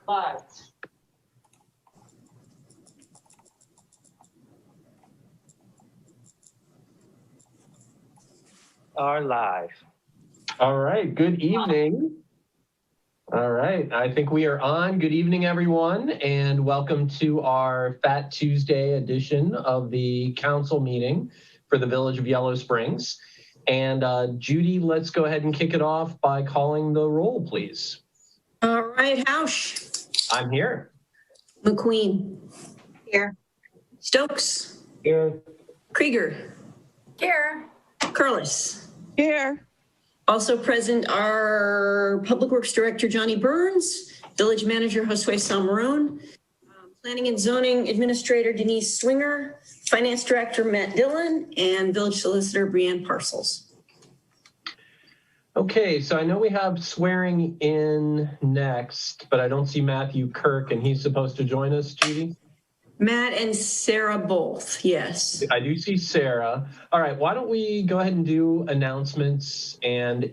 Live. Are live. All right, good evening. All right, I think we are on. Good evening, everyone, and welcome to our Fat Tuesday edition of the council meeting for the Village of Yellow Springs. And Judy, let's go ahead and kick it off by calling the roll, please. All right, Hausch. I'm here. McQueen. Here. Stokes. Here. Krieger. Here. Curlis. Here. Also present are Public Works Director Johnny Burns, Village Manager Josue Salmarone, Planning and Zoning Administrator Denise Swinger, Finance Director Matt Dillon, and Village Solicitor Brianne Parcels. Okay, so I know we have swearing in next, but I don't see Matthew Kirk, and he's supposed to join us, Judy? Matt and Sarah both, yes. I do see Sarah. All right, why don't we go ahead and do announcements and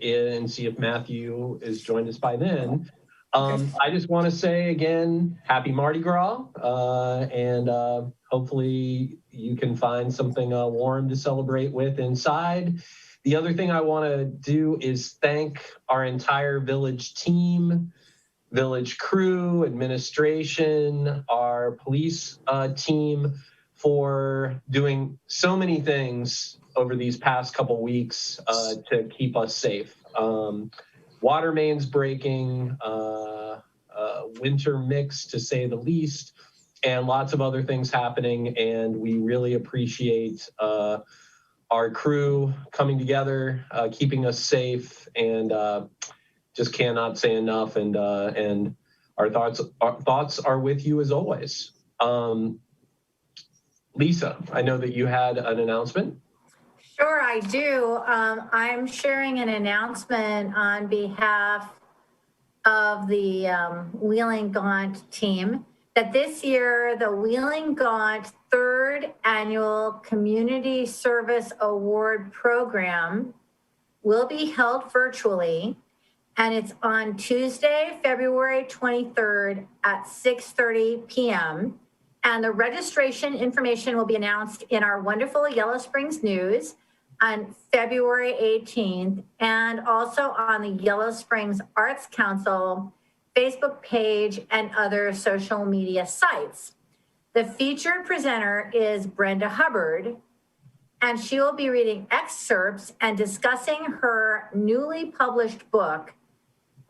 see if Matthew is joined us by then. I just want to say again, happy Mardi Gras, and hopefully you can find something warm to celebrate with inside. The other thing I want to do is thank our entire village team, village crew, administration, our police team for doing so many things over these past couple weeks to keep us safe. Water mains breaking, winter mix to say the least, and lots of other things happening. And we really appreciate our crew coming together, keeping us safe, and just cannot say enough. And our thoughts are with you as always. Lisa, I know that you had an announcement. Sure, I do. I'm sharing an announcement on behalf of the Wheeling Gaunt team that this year the Wheeling Gaunt 3rd Annual Community Service Award Program will be held virtually, and it's on Tuesday, February 23rd at 6:30 p.m. And the registration information will be announced in our wonderful Yellow Springs News on February 18th, and also on the Yellow Springs Arts Council Facebook page and other social media sites. The featured presenter is Brenda Hubbard, and she will be reading excerpts and discussing her newly published book,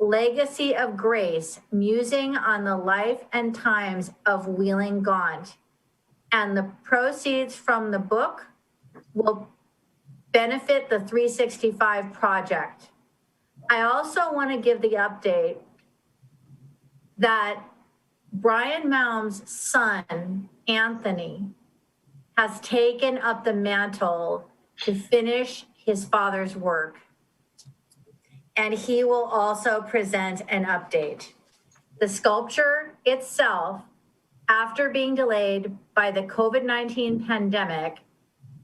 Legacy of Grace, musing on the life and times of Wheeling Gaunt. And the proceeds from the book will benefit the 365 project. I also want to give the update that Brian Malm's son, Anthony, has taken up the mantle to finish his father's work. And he will also present an update. The sculpture itself, after being delayed by the COVID-19 pandemic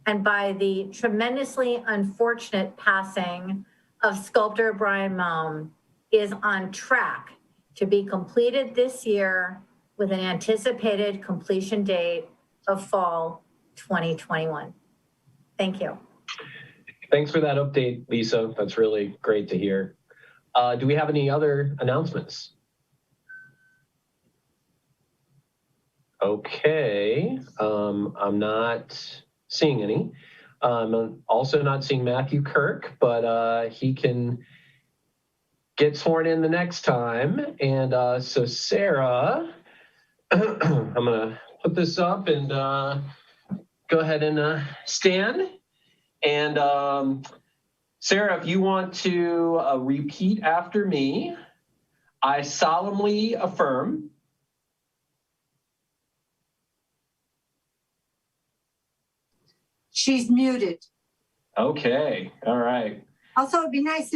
and by the tremendously unfortunate passing of sculptor Brian Malm, is on track to be completed this year with an anticipated completion date of fall 2021. Thank you. Thanks for that update, Lisa. That's really great to hear. Do we have any other announcements? Okay, I'm not seeing any. I'm also not seeing Matthew Kirk, but he can get sworn in the next time. And so Sarah, I'm gonna put this up and go ahead and stand. And Sarah, if you want to repeat after me, I solemnly affirm. She's muted. Okay, all right. Also, it'd be nice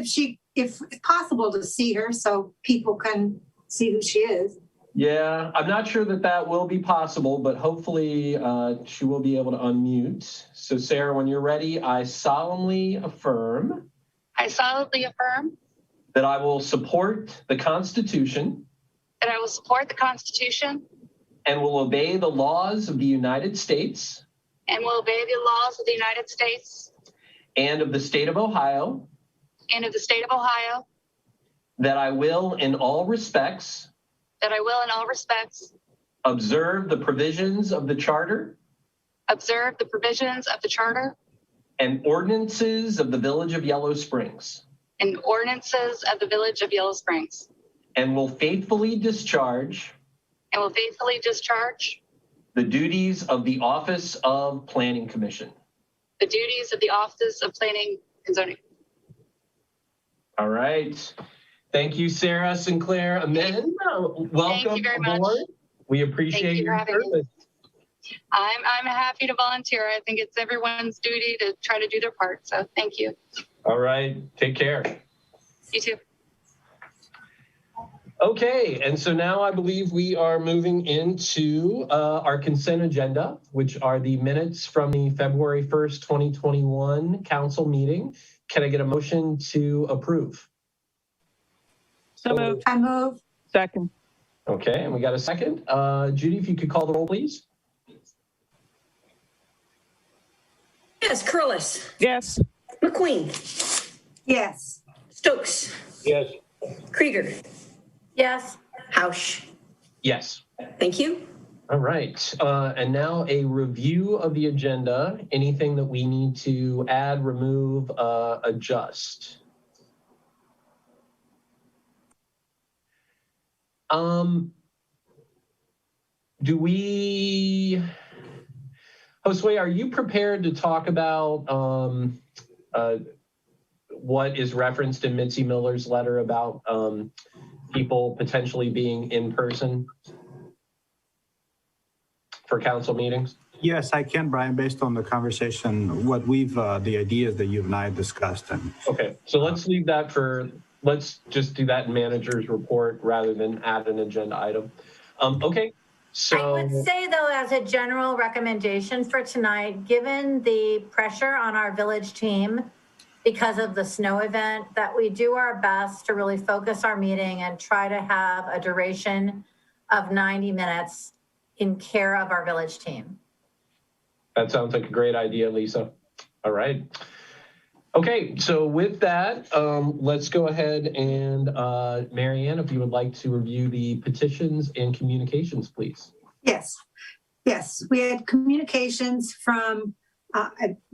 if possible, to see her so people can see who she is. Yeah, I'm not sure that will be possible, but hopefully she will be able to unmute. So Sarah, when you're ready, I solemnly affirm. I solemnly affirm That I will support the Constitution. that I will support the Constitution and will obey the laws of the United States and will obey the laws of the United States and of the state of Ohio, and of the state of Ohio, that I will in all respects observe the provisions of the Charter observe the provisions of the Charter and ordinances of the Village of Yellow Springs, and ordinances of the Village of Yellow Springs, and will faithfully discharge the duties of the Office of Planning Commission. the duties of the Office of Planning and Zoning. All right. Thank you, Sarah Sinclair Amen. Welcome very much. aboard. We appreciate Thank you for your having me. service. I'm happy to volunteer. I think it's everyone's duty to try to do their part. So thank you. All right. Take care. You too. Okay, and so now I believe we are moving into our consent agenda, which are the minutes from the February 1st, 2021 council meeting. Can I get a motion to approve? So moved. I move. Second. Okay, and we got a second. Judy, if you could call the roll, please. Yes, Curlis, Yes. McQueen, Yes. Stokes, Yes. Krieger, Yes. Hausch. Yes. Thank you. All right, and now a review of the agenda. Anything that we need to add, remove, adjust? Do we, Josue, are you prepared to talk about what is referenced in Mitzi Miller's letter about people potentially being in person for council meetings? Yes, I can, Brian, based on the conversation, what we've, the ideas that you and I discussed. And Okay, so let's leave that for, let's just do that in manager's report rather than add an agenda item. Okay, so. I would say though, as a general recommendation for tonight, given the pressure on our village team because of the snow event, that we do our best to really focus our meeting and try to have a duration of 90 minutes in care of our village team. That sounds like a great idea, Lisa. All right. Okay, so with that, let's go ahead and Mary Ann, if you would like to review the petitions and communications, please. Yes. Yes. We had communications from a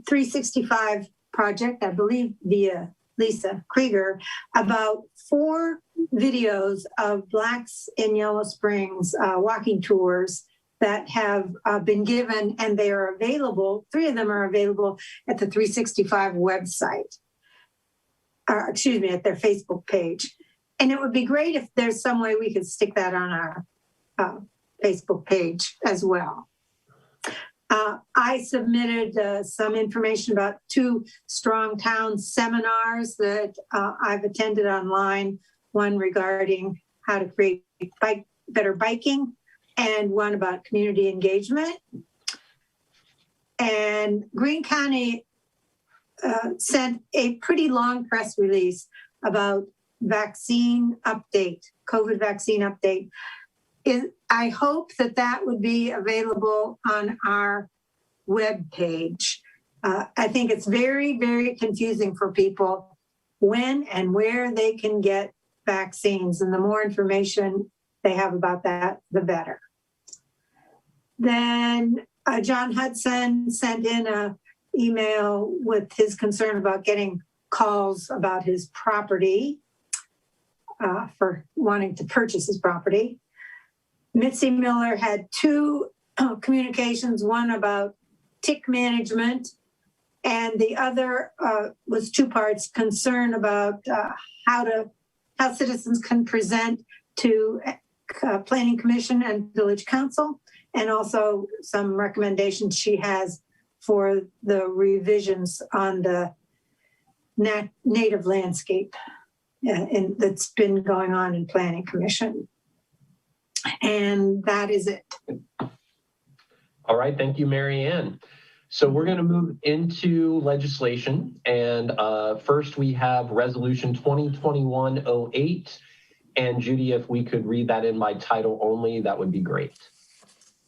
365 project, I believe via Lisa Krieger, about 4 videos of Blacks in Yellow Springs walking tours that have been given, and they are available. 3 of them are available at the 365 website, excuse me, at their Facebook page. And it would be great if there's some way we could stick that on our Facebook page as well. I submitted some information about 2 Strong Towns seminars that I've attended online, one regarding how to create better biking, and one about community engagement. And Greene County sent a pretty long press release about vaccine update, COVID vaccine update. I hope that that would be available on our web page. I think it's very, very confusing for people when and where they can get vaccines, and the more information they have about that, the better. Then John Hudson sent in an email with his concern about getting calls about his property for wanting to purchase his property. Mitzi Miller had 2 communications, one about tick management, and the other was 2 parts: concern about how citizens can present to Planning Commission and Village Council, and also some recommendations she has for the revisions on the native landscape that's been going on in Planning Commission. And that is it. All right, thank you, Mary Ann. So we're going to move into legislation. And first we have Resolution 2021-08. And Judy, if we could read that in by title only, that would be great.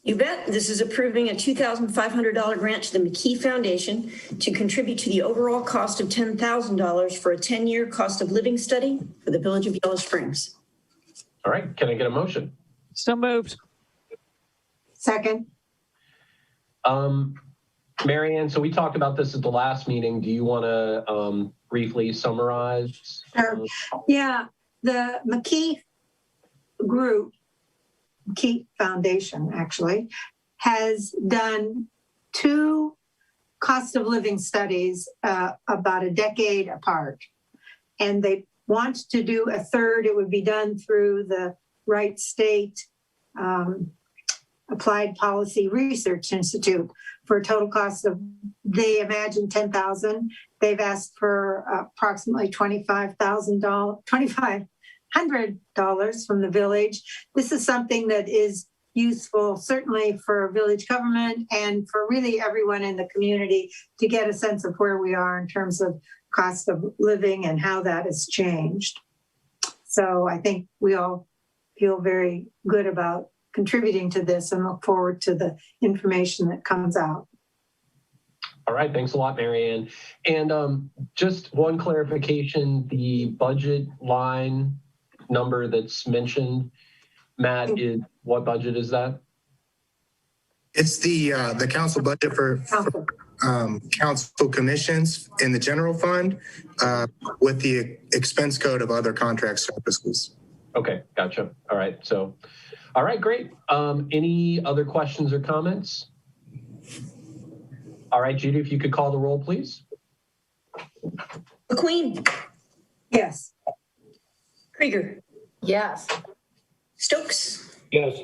You bet. This is approving a $2,500 grant to the McKee Foundation to contribute to the overall cost of $10,000 for a 10-year cost of living study for the Village of Yellow Springs. All right, can I get a motion? So moved. Second. Mary Ann, so we talked about this at the last meeting. Do you want to briefly summarize? Sure. Yeah, the McKee group, McKee Foundation actually, has done 2 cost of living studies about a decade apart. And they want to do a third. It would be done through the Wright State Applied Policy Research Institute for a total cost of, they imagine, $10,000. They've asked for approximately $2,500 from the village. This is something that is useful, certainly for village government and for really everyone in the community to get a sense of where we are in terms of cost of living and how that has changed. So I think we all feel very good about contributing to this and look forward to the information that comes out. All right, thanks a lot, Mary Ann. And just one clarification, the budget line number that's mentioned, Matt, is what budget is that? It's the council budget for council commissions in the general fund with the expense code of other contract services. Okay, gotcha. All right, so, all right, great. Any other questions or comments? All right, Judy, if you could call the roll, please. McQueen. Yes. Krieger. Yes. Stokes. Yes.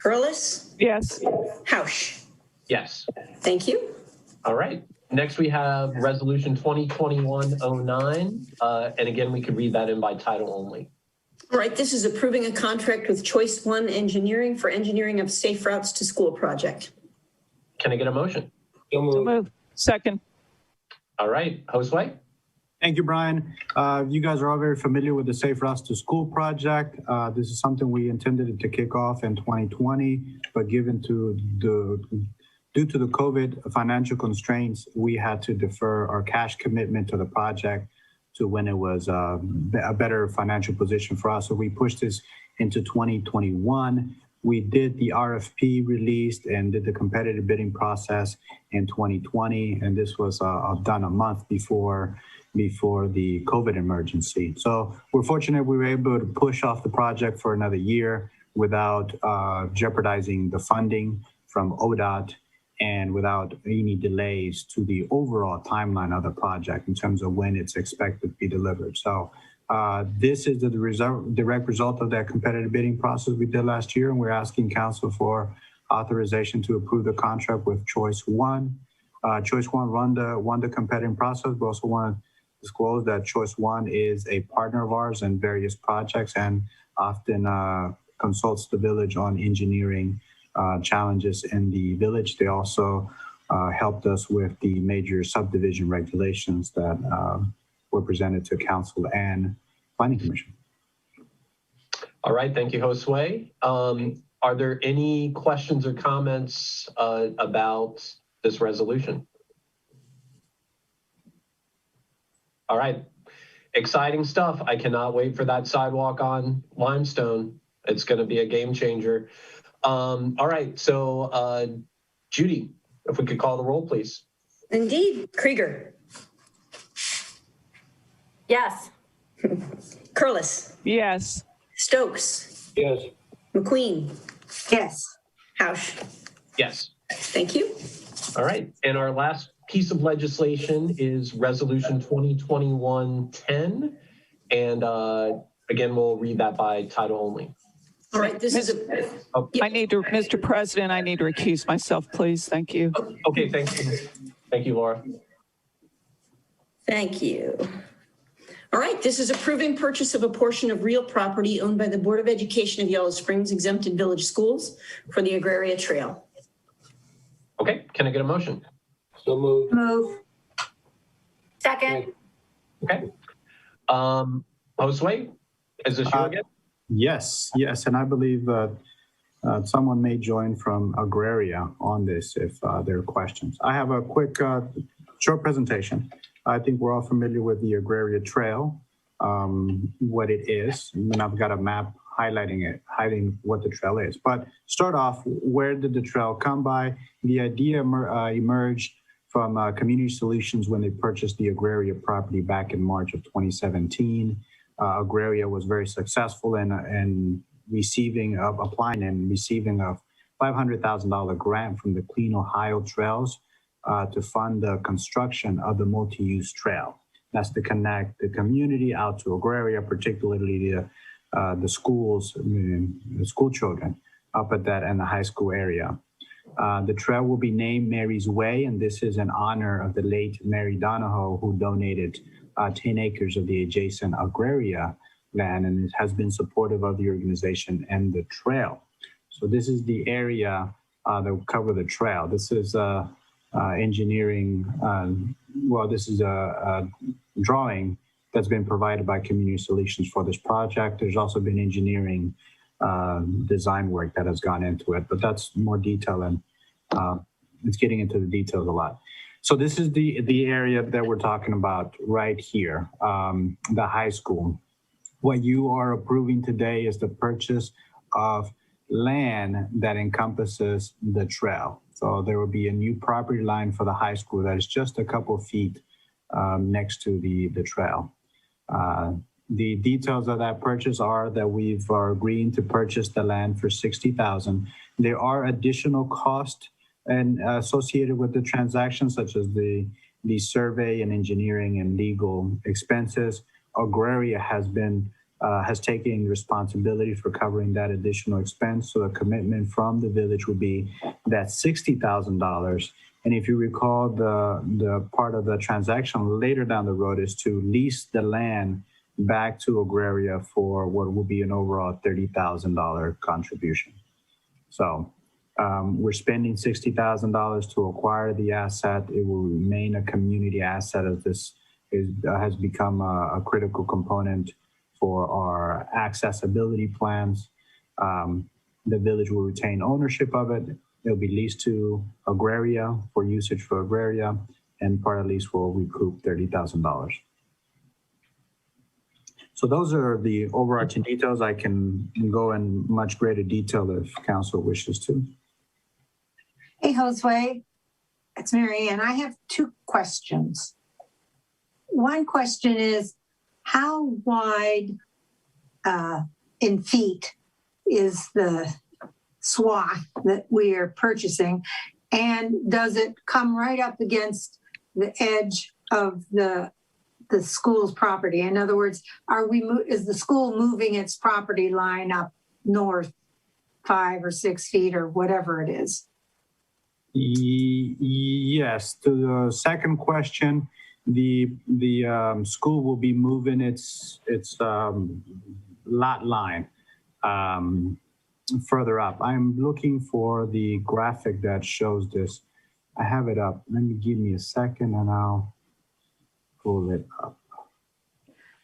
Curlis. Yes. Hausch. Yes. Thank you. All right. Next, we have Resolution 2021-09. And again, we could read that in by title only. All right, this is approving a contract with Choice One Engineering for engineering of Safe Routes to School project. Can I get a motion? So moved. Second. All right, Josue? Thank you, Brian. You guys are all very familiar with the Safe Routes to School project. This is something we intended to kick off in 2020, but due to the COVID financial constraints, we had to defer our cash commitment to the project to when it was a better financial position for us. So we pushed this into 2021. We did the RFP released and did the competitive bidding process in 2020. And this was done a month before the COVID emergency. So we're fortunate we were able to push off the project for another year without jeopardizing the funding from ODOT and without any delays to the overall timeline of the project in terms of when it's expected to be delivered. So this is the direct result of that competitive bidding process we did last year, and we're asking council for authorization to approve the contract with Choice One. Choice One won the competitive process. We also want to disclose that Choice One is a partner of ours in various projects and often consults the village on engineering challenges in the village. They also helped us with the major subdivision regulations that were presented to council and planning commission. All right, thank you, Josue. Are there any questions or comments about this resolution? All right, exciting stuff. I cannot wait for that sidewalk on Limestone. It's going to be a game changer. All right, so Judy, if we could call the roll, please. Indeed. Krieger. Yes. Curlis. Yes. Stokes. Yes. McQueen. Yes. Hausch. Yes. Thank you. All right, and our last piece of legislation is Resolution 2021-10. And again, we'll read that by title only. All right, this is a... Oh, I need to, Mr. President, I need to recuse myself, please. Thank you. okay, thanks. Thank you, Laura. Thank you. All right, this is approving purchase of a portion of real property owned by the Board of Education of Yellow Springs exempted village schools for the Agraria Trail. Okay, can I get a motion? So moved. Move. Second. Okay. Josue, is this you again? Yes, and I believe someone may join from Agraria on this if there are questions. I have a quick short presentation. I think we're all familiar with the Agraria Trail, what it is, and I've got a map highlighting what the trail is. But start off, where did the trail come by? The idea emerged from Community Solutions when they purchased the Agraria property back in March of 2017. Agraria was very successful in applying and receiving a $500,000 grant from the Clean Ohio Trails to fund the construction of the multi-use trail. That's to connect the community out to Agraria, particularly the schools, the school children up at that and the high school area. The trail will be named Mary's Way, and this is in honor of the late Mary Donahoe, who donated 10 acres of the adjacent Agraria land, and it has been supportive of the organization and the trail. So this is the area that will cover the trail. This is engineering, this is a drawing that's been provided by Community Solutions for this project. There's also been engineering design work that has gone into it, but that's more detail, and it's getting into the details a lot. So this is the area that we're talking about right here, the high school. What you are approving today is the purchase of land that encompasses the trail. So there will be a new property line for the high school that is just a couple feet next to the trail. The details of that purchase are that we've agreeing to purchase the land for $60,000. There are additional costs and associated with the transaction, such as the survey and engineering and legal expenses. Agraria has taken responsibility for covering that additional expense. So the commitment from the village will be that $60,000. And if you recall, the part of the transaction later down the road is to lease the land back to Agraria for what will be an overall $30,000 contribution. So we're spending $60,000 to acquire the asset. It will remain a community asset, as this has become a critical component for our accessibility plans. The village will retain ownership of it. It'll be leased to Agraria for usage for Agraria, and part of the lease will recoup $30,000. So those are the overarching details. I can go in much greater detail if council wishes to. Hey, Josue, it's Mary Ann. I have two questions. One question is, how wide in feet is the swath that we are purchasing? And does it come right up against the edge of the school's property? In other words, is the school moving its property line up north 5 or 6 feet or whatever it is? Yes. To the second question, the school will be moving its lot line further up. I'm looking for the graphic that shows this. I have it up. Give me a second and I'll pull it up.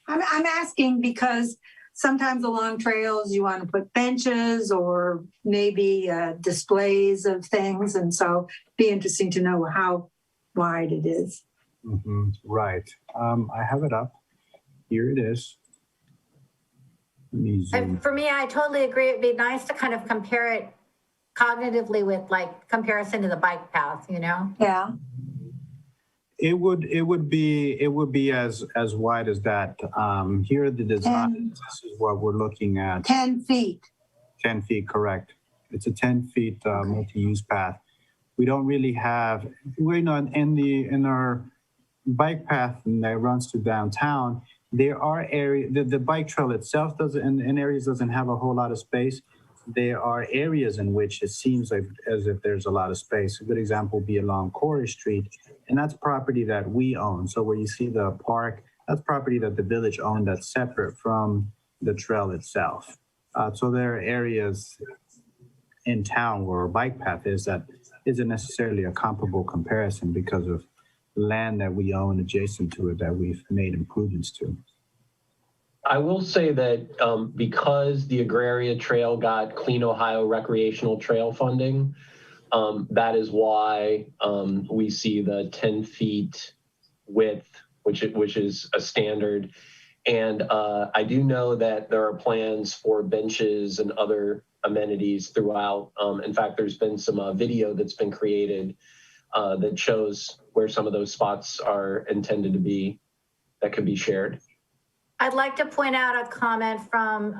I'm asking because sometimes along trails you want to put benches or maybe displays of things, and so it'd be interesting to know how wide it is. Mm-hmm. Right. I have it up. Here it is. For me, I totally agree. It'd be nice to kind of compare it cognitively with like comparison to the bike path, you know? Yeah. It would be as wide as that. Here are the designs. This is what we're looking at. 10 feet. 10 feet, correct. It's a 10 feet multi-use path. We don't really have, in our bike path that runs to downtown, there are areas, the bike trail itself in areas doesn't have a whole lot of space. There are areas in which it seems like as if there's a lot of space. A good example would be along Corey Street, and that's property that we own. So where you see the park, that's property that the village owned that's separate from the trail itself. So there are areas in town where a bike path is that isn't necessarily a comparable comparison because of land that we own adjacent to it that we've made improvements to. I will say that because the Agraria Trail got Clean Ohio Recreational Trail funding, that is why we see the 10 feet width, which is a standard. And I do know that there are plans for benches and other amenities throughout. In fact, there's been some video that's been created that shows where some of those spots are intended to be that could be shared. I'd like to point out a comment from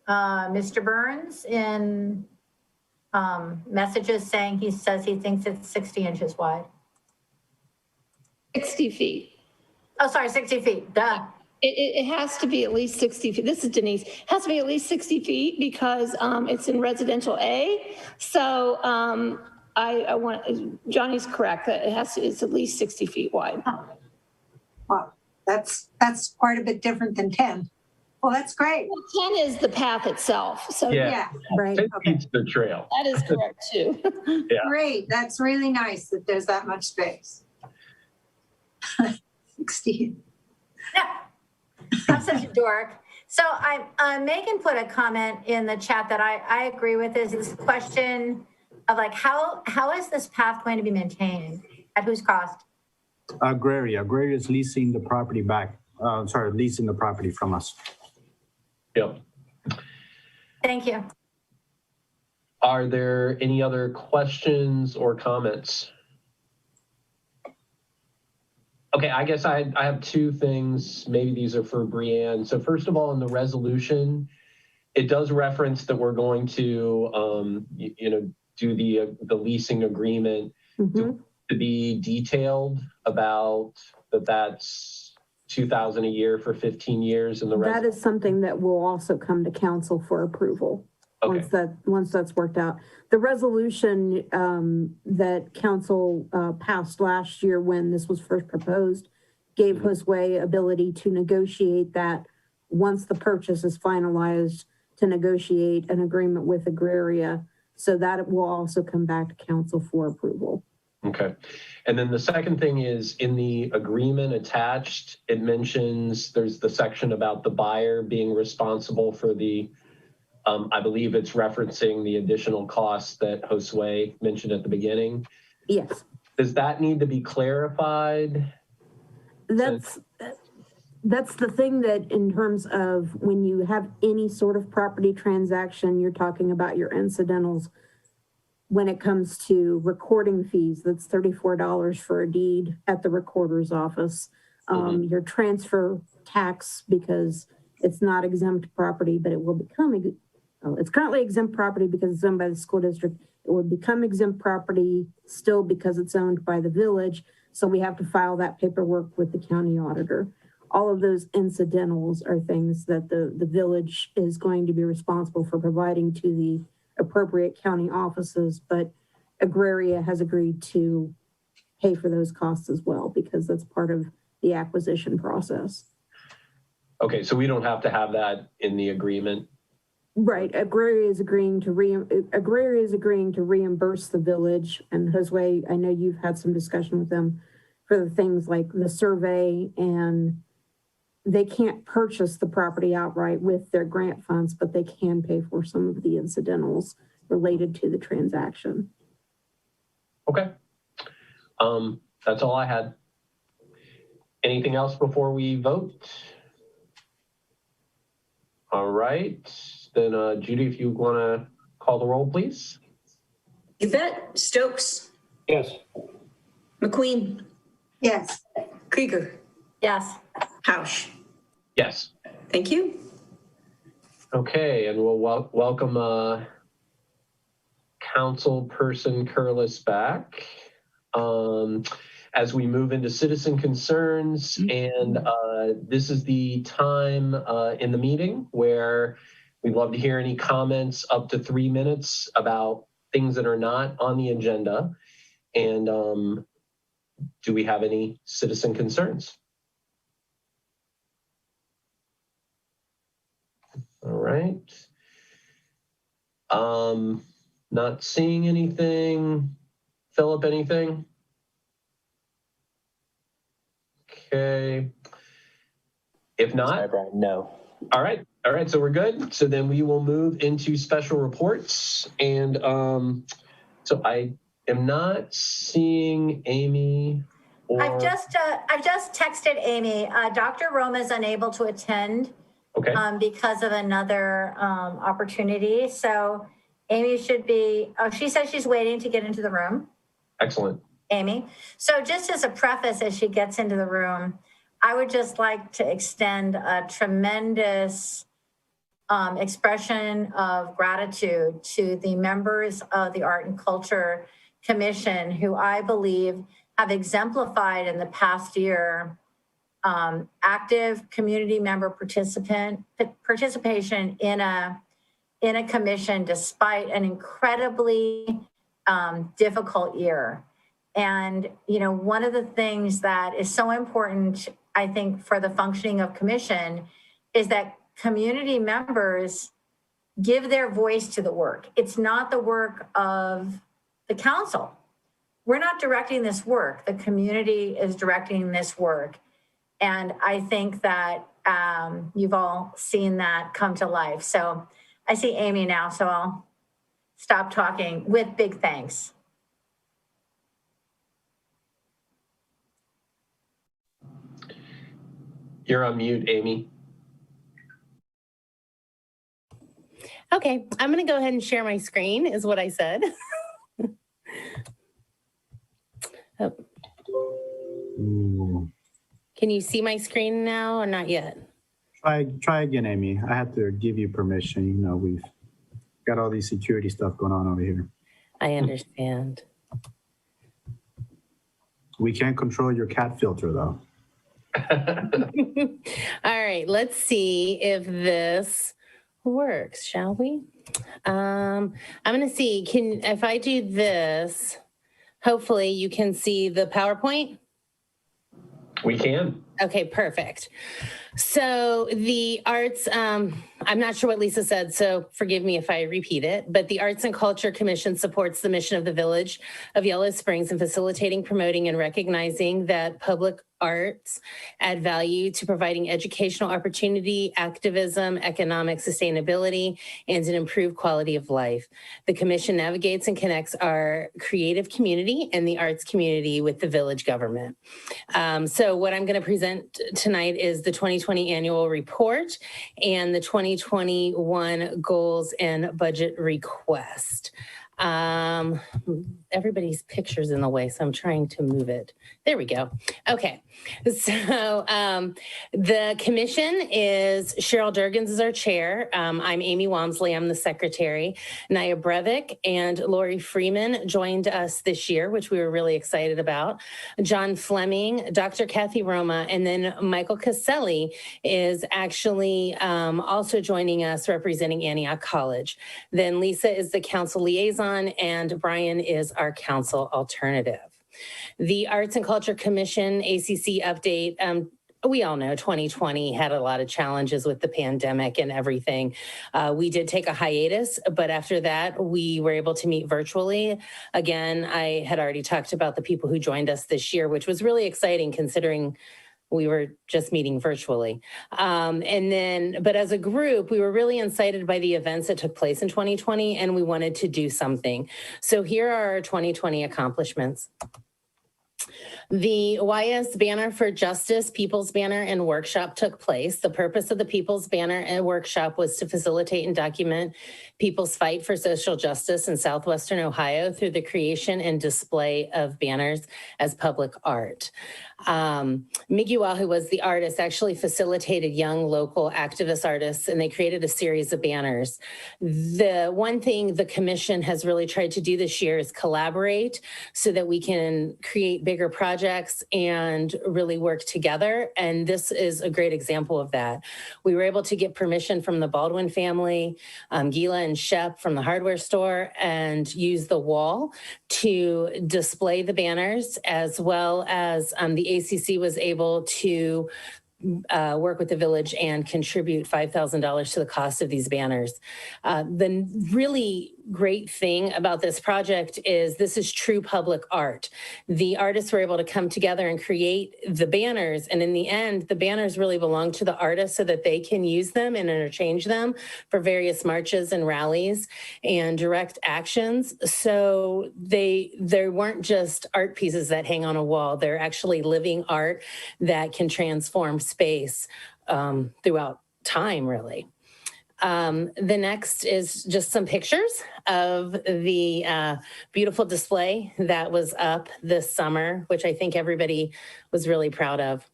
Mr. Burns in messages saying he says he thinks it's 60 inches wide. 60 feet. Oh, sorry, 60 feet, duh. It has to be at least 60 feet. This is Denise. It has to be at least 60 feet because it's in residential A. So I want, Johnny's correct that it's at least 60 feet wide. Wow, that's quite a bit different than 10. Well, that's great. Well, 10 is the path itself. So Yeah, right. 10 Okay. feet's the trail. that is correct too. Yeah. Great. That's really nice that there's that much space. 60. Yeah. I'm such a dork. So Megan put a comment in the chat that I agree with, is this question of like, how is this path going to be maintained? At whose cost? Agraria is leasing the property back. Leasing the property from us. Yep. Thank you. Are there any other questions or comments? Okay, I guess I have two things. Maybe these are for Brianne. So first of all, in the resolution, it does reference that we're going to, do the leasing agreement to be detailed about that's $2,000 a year for 15 years. And that is something that will also come to council for approval. Okay. Once that's worked out. The resolution that council passed last year when this was first proposed gave Josue ability to negotiate that once the purchase is finalized, to negotiate an agreement with Agraria. So that it will also come back to council for approval. Okay. And then the second thing is in the agreement attached, it mentions there's the section about the buyer being responsible for the I believe it's referencing the additional costs that Josue mentioned at the beginning. Yes. Does that need to be clarified? That's the thing that in terms of when you have any sort of property transaction, you're talking about your incidentals. When it comes to recording fees, that's $34 for a deed at the recorder's office. Your transfer tax, because it's not exempt property, but it will become it's currently exempt property because it's owned by the school district. It would become exempt property still because it's owned by the village. So we have to file that paperwork with the county auditor. All of those incidentals are things that the village is going to be responsible for providing to the appropriate county offices, but Agraria has agreed to pay for those costs as well because that's part of the acquisition process. Okay, so we don't have to have that in the agreement. Right, Agraria is agreeing to reimburse the village, and Josue, I know you've had some discussion with them for the things like the survey, and they can't purchase the property outright with their grant funds, but they can pay for some of the incidentals related to the transaction. Okay, that's all I had. Anything else before we vote? All right, then Judy, if you want to call the roll, please. You bet. Stokes, Yes. McQueen, Yes. Krieger, Yes. Hausch. Yes. Thank you. Okay, and we'll welcome Councilperson Curlis back as we move into citizen concerns. And this is the time in the meeting where we'd love to hear any comments up to 3 minutes about things that are not on the agenda. And do we have any citizen concerns? All right. Not seeing anything. Philip, anything? Okay. If not, Brian, no. all right. All right. So we're good. So then we will move into special reports. And so I am not seeing Amy. I've just texted Amy. Dr. Roma is unable to attend because of another opportunity. So Amy should be, she says she's waiting to get into the room. Excellent. Amy. So just as a preface, as she gets into the room, I would just like to extend a tremendous expression of gratitude to the members of the Art and Culture Commission, who I believe have exemplified in the past year active community member participation in a commission despite an incredibly difficult year. And, you know, one of the things that is so important, I think, for the functioning of commission is that community members give their voice to the work. It's not the work of the council. We're not directing this work. The community is directing this work. And I think that you've all seen that come to life. So I see Amy now, so I'll stop talking with big thanks. You're on mute, Amy. Okay, I'm going to go ahead and share my screen, is what I said. Oh. Can you see my screen now or not yet? Try again, Amy. I have to give you permission. You know, we've got all these security stuff going on over here. I understand. We can't control your cat filter, though. All right, let's see if this works, shall we? I'm going to see, if I do this, hopefully you can see the PowerPoint. We can. Okay, perfect. So the arts, I'm not sure what Lisa said, so forgive me if I repeat it, but the Arts and Culture Commission supports the mission of the Village of Yellow Springs in facilitating, promoting, and recognizing that public arts add value to providing educational opportunity, activism, economic sustainability, and an improved quality of life. The commission navigates and connects our creative community and the arts community with the village government. So what I'm going to present tonight is the 2020 annual report and the 2021 goals and budget request. Everybody's picture's in the way, so I'm trying to move it. There we go. Okay, so the commission is Cheryl Durgans is our chair. I'm Amy Walmsley, I'm the secretary. Naya Brevik and Lori Freeman joined us this year, which we were really excited about. John Fleming, Dr. Kathy Roma, and then Michael Caselli is actually also joining us representing Antioch College. Then Lisa is the council liaison and Brian is our council alternative. The Arts and Culture Commission ACC update, we all know 2020 had a lot of challenges with the pandemic and everything. We did take a hiatus, but after that, we were able to meet virtually. Again, I had already talked about the people who joined us this year, which was really exciting considering we were just meeting virtually. But as a group, we were really incited by the events that took place in 2020 and we wanted to do something. So here are our 2020 accomplishments. The YS Banner for Justice People's Banner and Workshop took place. The purpose of the People's Banner and Workshop was to facilitate and document people's fight for social justice in Southwestern Ohio through the creation and display of banners as public art. Miguel, who was the artist, actually facilitated young local activist artists and they created a series of banners. The one thing the commission has really tried to do this year is collaborate so that we can create bigger projects and really work together. And this is a great example of that. We were able to get permission from the Baldwin family, Gila and Shep from the hardware store, and use the wall to display the banners, as well as the ACC was able to work with the village and contribute $5,000 to the cost of these banners. The really great thing about this project is this is true public art. The artists were able to come together and create the banners. And in the end, the banners really belong to the artists so that they can use them and interchange them for various marches and rallies and direct actions. So they weren't just art pieces that hang on a wall. They're actually living art that can transform space throughout time, really. The next is just some pictures of the beautiful display that was up this summer, which I think everybody was really proud of.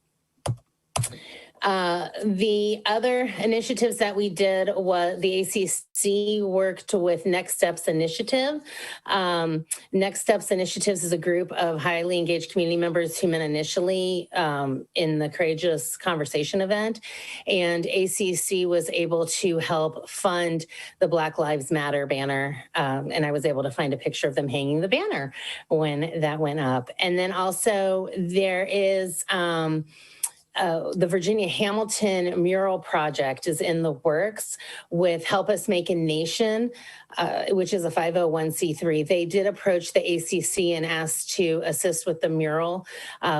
The other initiatives that we did was the ACC worked with Next Steps Initiative. Next Steps Initiatives is a group of highly engaged community members who met initially in the Courageous Conversation event. And ACC was able to help fund the Black Lives Matter banner. And I was able to find a picture of them hanging the banner when that went up. And then also there is the Virginia Hamilton mural project is in the works with Help Us Make a Nation, which is a 501c3. They did approach the ACC and asked to assist with the mural,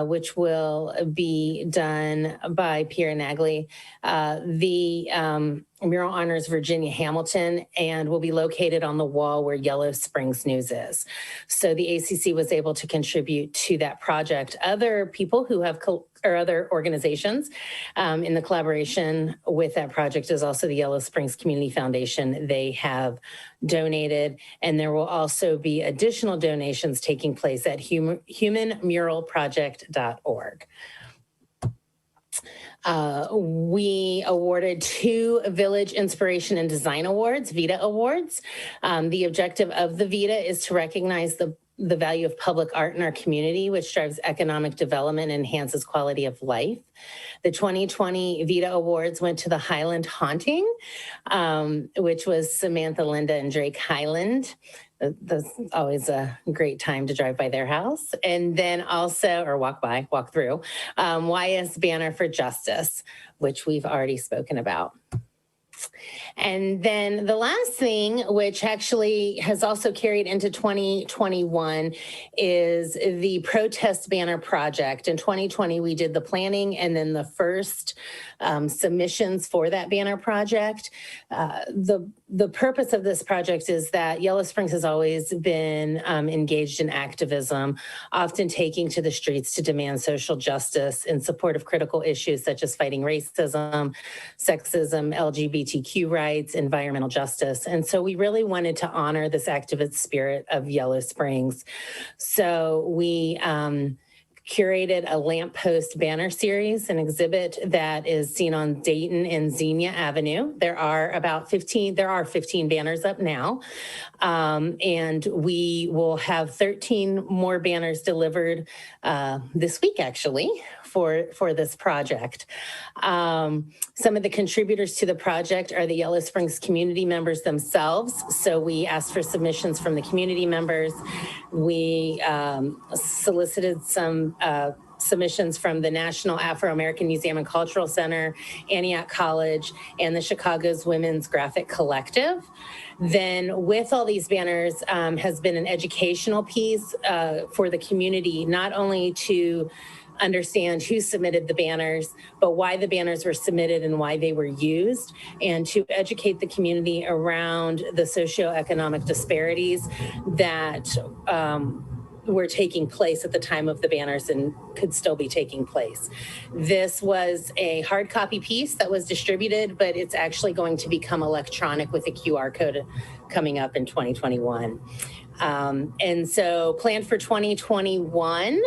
which will be done by Pierre Nagley. The mural honors Virginia Hamilton and will be located on the wall where Yellow Springs News is. So the ACC was able to contribute to that project. Other people who have or other organizations in the collaboration with that project is also the Yellow Springs Community Foundation. They have donated, and there will also be additional donations taking place at humanmuralproject.org. We awarded 2 Village Inspiration and Design Awards, VIII Awards. The objective of the VIII is to recognize the value of public art in our community, which drives economic development and enhances quality of life. The 2020 VIII Awards went to the Highland Haunting, which was Samantha, Linda, and Drake Highland. That's always a great time to drive by their house. And then also, or walk through, YS Banner for Justice, which we've already spoken about. And then the last thing, which actually has also carried into 2021, is the Protest Banner Project. In 2020, we did the planning and then the first submissions for that banner project. The purpose of this project is that Yellow Springs has always been engaged in activism, often taking to the streets to demand social justice in support of critical issues such as fighting racism, sexism, LGBTQ rights, environmental justice. And so we really wanted to honor this activist spirit of Yellow Springs. So we curated a lamppost banner series, an exhibit that is seen on Dayton and Xenia Avenue. There are 15 banners up now. And we will have 13 more banners delivered this week, actually, for this project. Some of the contributors to the project are the Yellow Springs community members themselves. So we asked for submissions from the community members. We solicited some submissions from the National Afro-American Museum and Cultural Center, Antioch College, and the Chicago's Women's Graphic Collective. Then with all these banners has been an educational piece for the community, not only to understand who submitted the banners, but why the banners were submitted and why they were used, and to educate the community around the socioeconomic disparities that were taking place at the time of the banners and could still be taking place. This was a hard copy piece that was distributed, but it's actually going to become electronic with a QR code coming up in 2021. And so planned for 2021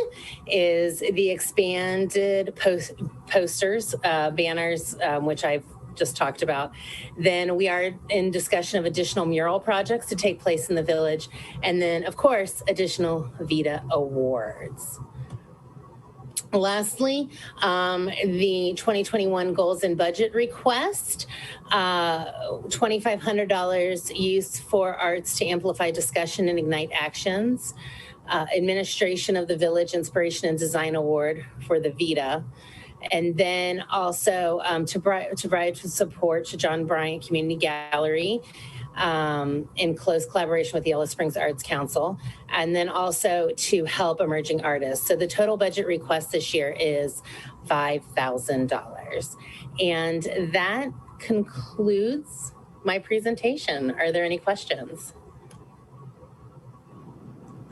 is the expanded posters, banners, which I've just talked about. Then we are in discussion of additional mural projects to take place in the village. And then, of course, additional VIII awards. Lastly, the 2021 goals and budget request, $2,500 used for arts to amplify discussion and ignite actions, administration of the Village Inspiration and Design Award for the VIII, and then also to provide support to John Bryant Community Gallery, in close collaboration with the Yellow Springs Arts Council, and then also to help emerging artists. So the total budget request this year is $5,000. And that concludes my presentation. Are there any questions?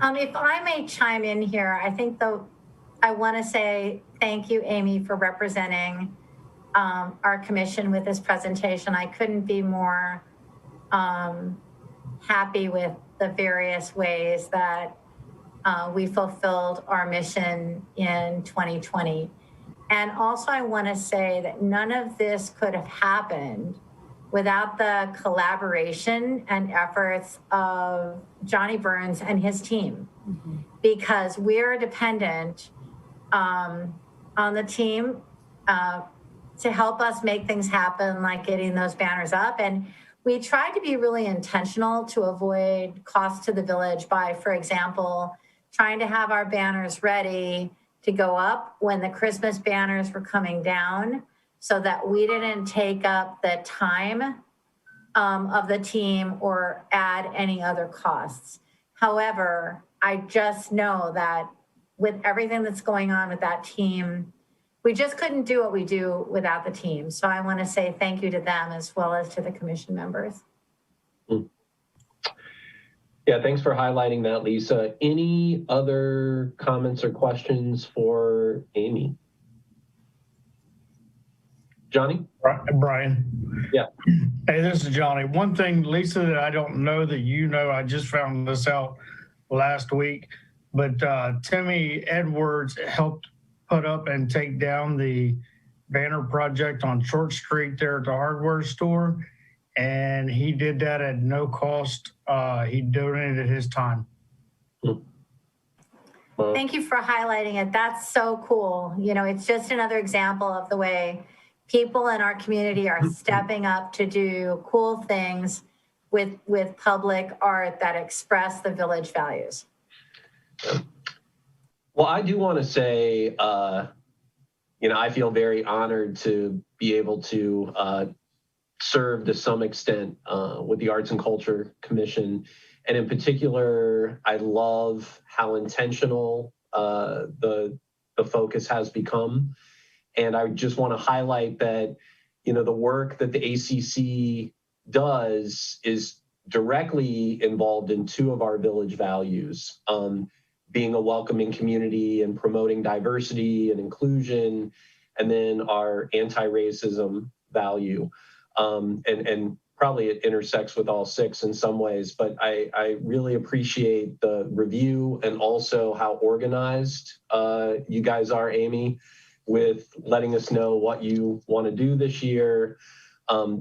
If I may chime in here, I want to say thank you, Amy, for representing our commission with this presentation. I couldn't be more happy with the various ways that we fulfilled our mission in 2020. And also I want to say that none of this could have happened without the collaboration and efforts of Johnny Burns and his team, because we're dependent on the team to help us make things happen, like getting those banners up. And we tried to be really intentional to avoid cost to the village by, for example, trying to have our banners ready to go up when the Christmas banners were coming down, so that we didn't take up the time of the team or add any other costs. However, I just know that with everything that's going on with that team, we just couldn't do what we do without the team. So I want to say thank you to them as well as to the commission members. Yeah, thanks for highlighting that, Lisa. Any other comments or questions for Amy? Johnny? Brian. Yeah. Hey, this is Johnny. One thing, Lisa, that I don't know that you know, I just found this out last week, but Timmy Edwards helped put up and take down the banner project on Short Street there at the hardware store. And he did that at no cost. He donated his time. Thank you for highlighting it. That's so cool. You know, it's just another example of the way people in our community are stepping up to do cool things with public art that express the village values. Well, I do want to say, you know, I feel very honored to be able to serve to some extent with the Arts and Culture Commission. And in particular, I love how intentional the focus has become. And I just want to highlight that, you know, the work that the ACC does is directly involved in two of our village values, being a welcoming community and promoting diversity and inclusion, and then our anti-racism value. And probably it intersects with all six in some ways, but I really appreciate the review and also how organized you guys are, Amy, with letting us know what you want to do this year,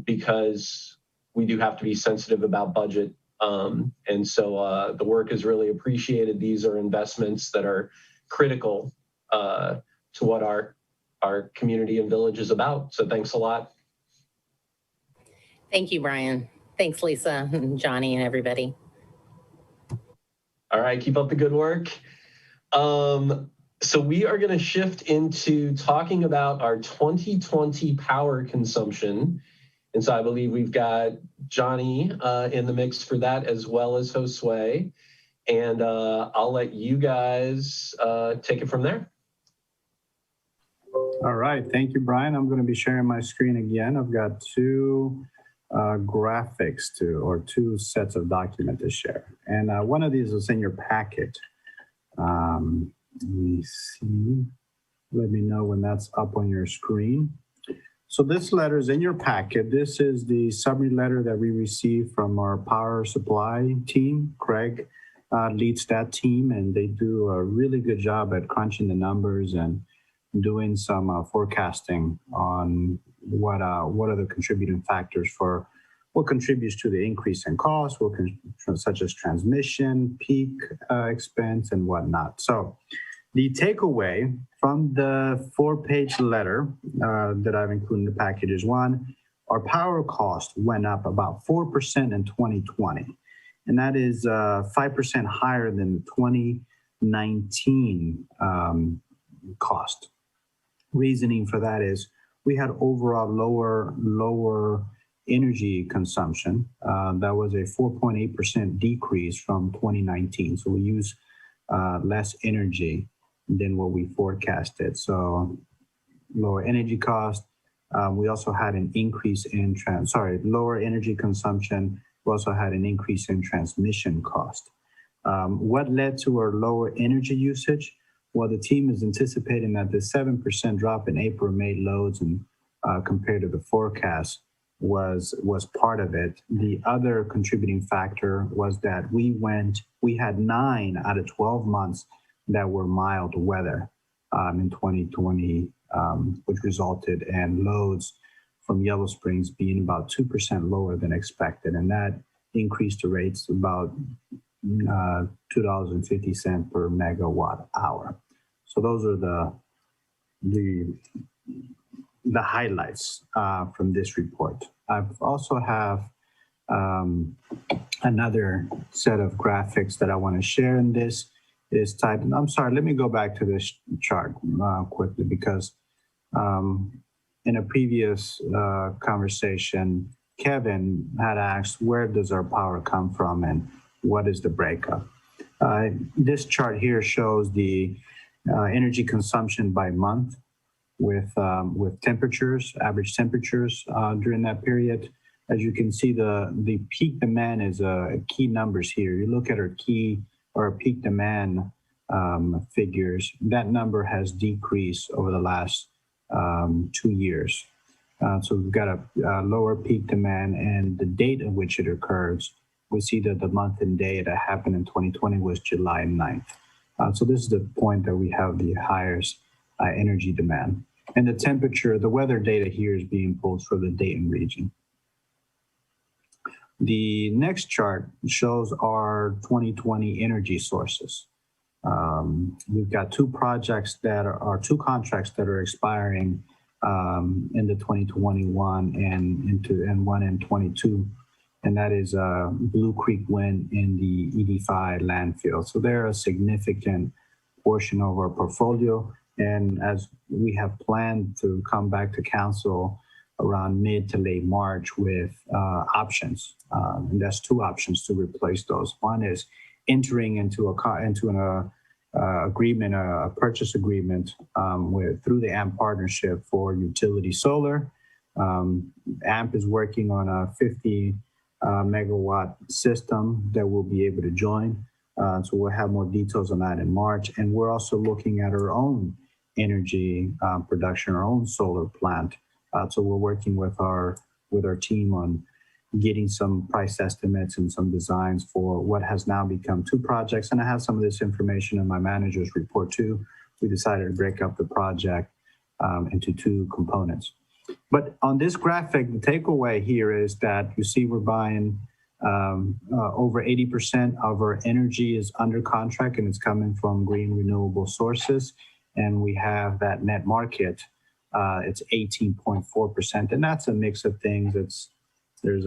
because we do have to be sensitive about budget. And so the work is really appreciated. These are investments that are critical to what our community and village is about. So thanks a lot. Thank you, Brian. Thanks, Lisa, and Johnny, and everybody. All right, keep up the good work. So we are going to shift into talking about our 2020 power consumption. And so I believe we've got Johnny in the mix for that, as well as Josue. And I'll let you guys take it from there. All right, thank you, Brian. I'm going to be sharing my screen again. I've got two graphics or two sets of document to share. And one of these is in your packet. Let me see. Let me know when that's up on your screen. So this letter is in your packet. This is the summary letter that we received from our power supply team. Craig leads that team, and they do a really good job at crunching the numbers and doing some forecasting on what are the contributing factors for what contributes to the increase in cost, such as transmission, peak expense, and whatnot. So the takeaway from the 4-page letter that I've included in the package is: one, our power cost went up about 4% in 2020. And that is 5% higher than the 2019 cost. Reasoning for that is we had overall lower energy consumption. That was a 4.8% decrease from 2019. So we use less energy than what we forecasted. So lower energy cost. We also had an increase in lower energy consumption. We also had an increase in transmission cost. What led to our lower energy usage? Well, the team is anticipating that the 7% drop in April and May loads and compared to the forecast was part of it. The other contributing factor was that we had 9 out of 12 months that were mild weather in 2020, which resulted in loads from Yellow Springs being about 2% lower than expected. And that increased the rates to about $2.50 per megawatt hour. So those are the highlights from this report. I've also have another set of graphics that I want to share in this. Is titled, I'm sorry, let me go back to this chart quickly because in a previous conversation, Kevin had asked, where does our power come from and what is the breakup? This chart here shows the energy consumption by month with temperatures, average temperatures during that period. As you can see, the peak demand is key numbers here. You look at our peak demand figures, that number has decreased over the last 2 years. So we've got a lower peak demand, and the date at which it occurs, we see that the month and day that happened in 2020 was July 9th. So this is the point that we have the highest energy demand. And the temperature, the weather data here is being pulled for the Dayton region. The next chart shows our 2020 energy sources. We've got two contracts that are expiring in the 2021 and one in 22, and that is Blue Creek Wind in the ED5 landfill. So they're a significant portion of our portfolio, and as we have planned to come back to council around mid to late March with options, and that's 2 options to replace those. One is entering into a purchase agreement through the AMP partnership for utility solar. AMP is working on a 50 megawatt system that we'll be able to join. So we'll have more details on that in March. And we're also looking at our own energy production, our own solar plant. So we're working with our team on getting some price estimates and some designs for what has now become 2 projects. And I have some of this information in my manager's report too. We decided to break up the project into 2 components. But on this graphic, the takeaway here is that you see we're buying over 80% of our energy is under contract, and it's coming from green renewable sources. And we have that net market, it's 18.4%. And that's a mix of things. There's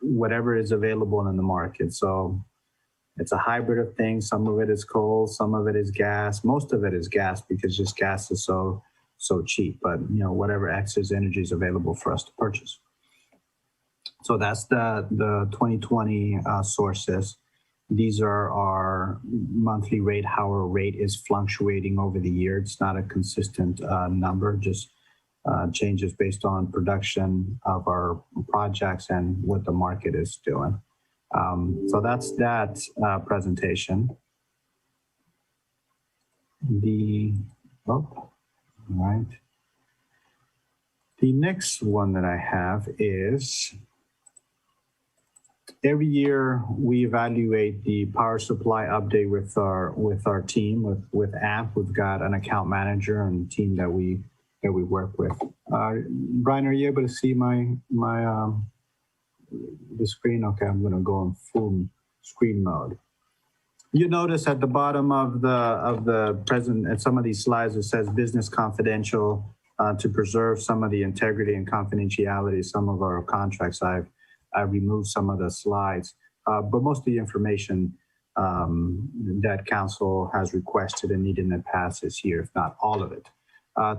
whatever is available in the market. So it's a hybrid of things. Some of it is coal, some of it is gas. Most of it is gas because just gas is so cheap. But whatever excess energy is available for us to purchase. So that's the 2020 sources. These are our monthly rate, how our rate is fluctuating over the year. It's not a consistent number, just changes based on production of our projects and what the market is doing. So that's that presentation. All right. The next one that I have is every year we evaluate the power supply update with our team, with AMP. We've got an account manager and team that we work with. Brian, are you able to see the screen? Okay, I'm going to go in full screen mode. You notice at the bottom of the present at some of these slides it says business confidential to preserve some of the integrity and confidentiality of some of our contracts. I've removed some of the slides, but most of the information that council has requested and needed in the past is here, if not all of it.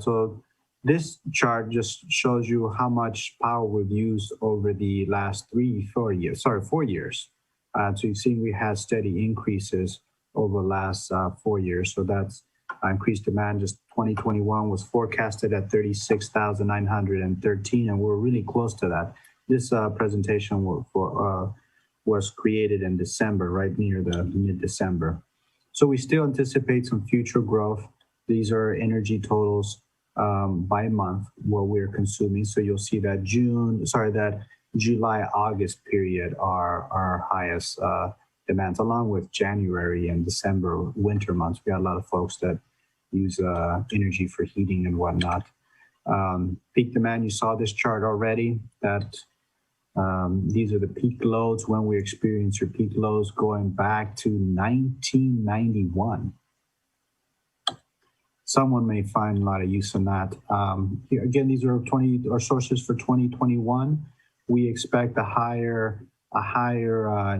So This chart just shows you how much power we've used over the last 4 years. So you've seen we had steady increases over the last 4 years. So that's increased demand. Just 2021 was forecasted at 36,913, and we're really close to that. This presentation was created in December, right near the mid-December. So we still anticipate some future growth. These are energy totals by month, what we're consuming. So you'll see that that July-August period are our highest demands, along with January and December, winter months. We got a lot of folks that use energy for heating and whatnot. Peak demand, you saw this chart already, that these are the peak loads when we experience your peak loads going back to 1991. Someone may find a lot of use in that. Here, again, these are our sources for 2021. We expect a higher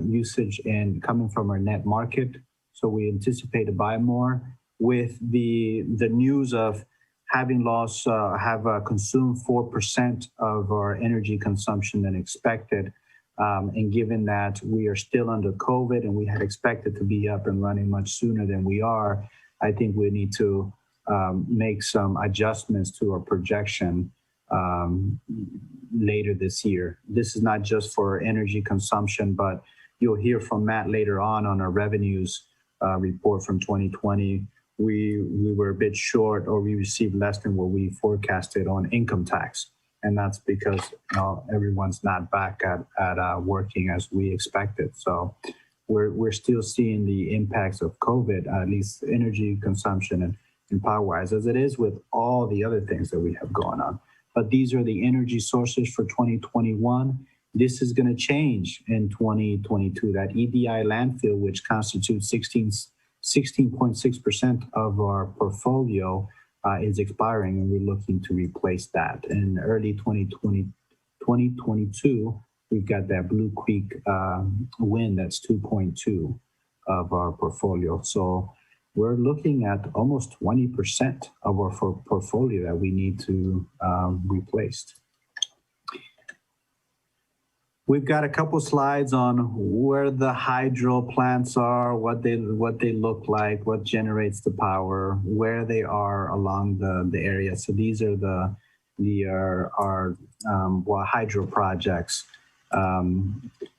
usage in coming from our net market. So we anticipate to buy more with the news of having consumed 4% of our energy consumption than expected. And given that we are still under COVID and we had expected to be up and running much sooner than we are, I think we need to make some adjustments to our projection later this year. This is not just for energy consumption, but you'll hear from Matt later on our revenues report from 2020. We were a bit short, or we received less than what we forecasted on income tax. And that's because everyone's not back at working as we expected. So we're still seeing the impacts of COVID, at least energy consumption and power-wise, as it is with all the other things that we have going on. But these are the energy sources for 2021. This is going to change in 2022. That EDI landfill, which constitutes 16.6% of our portfolio, is expiring, and we're looking to replace that. In early 2022, we've got that Blue Creek wind that's 2.2 of our portfolio. So we're looking at almost 20% of our portfolio that we need to replace. We've got a couple slides on where the hydro plants are, what they look like, what generates the power, where they are along the area. So these are our hydro projects.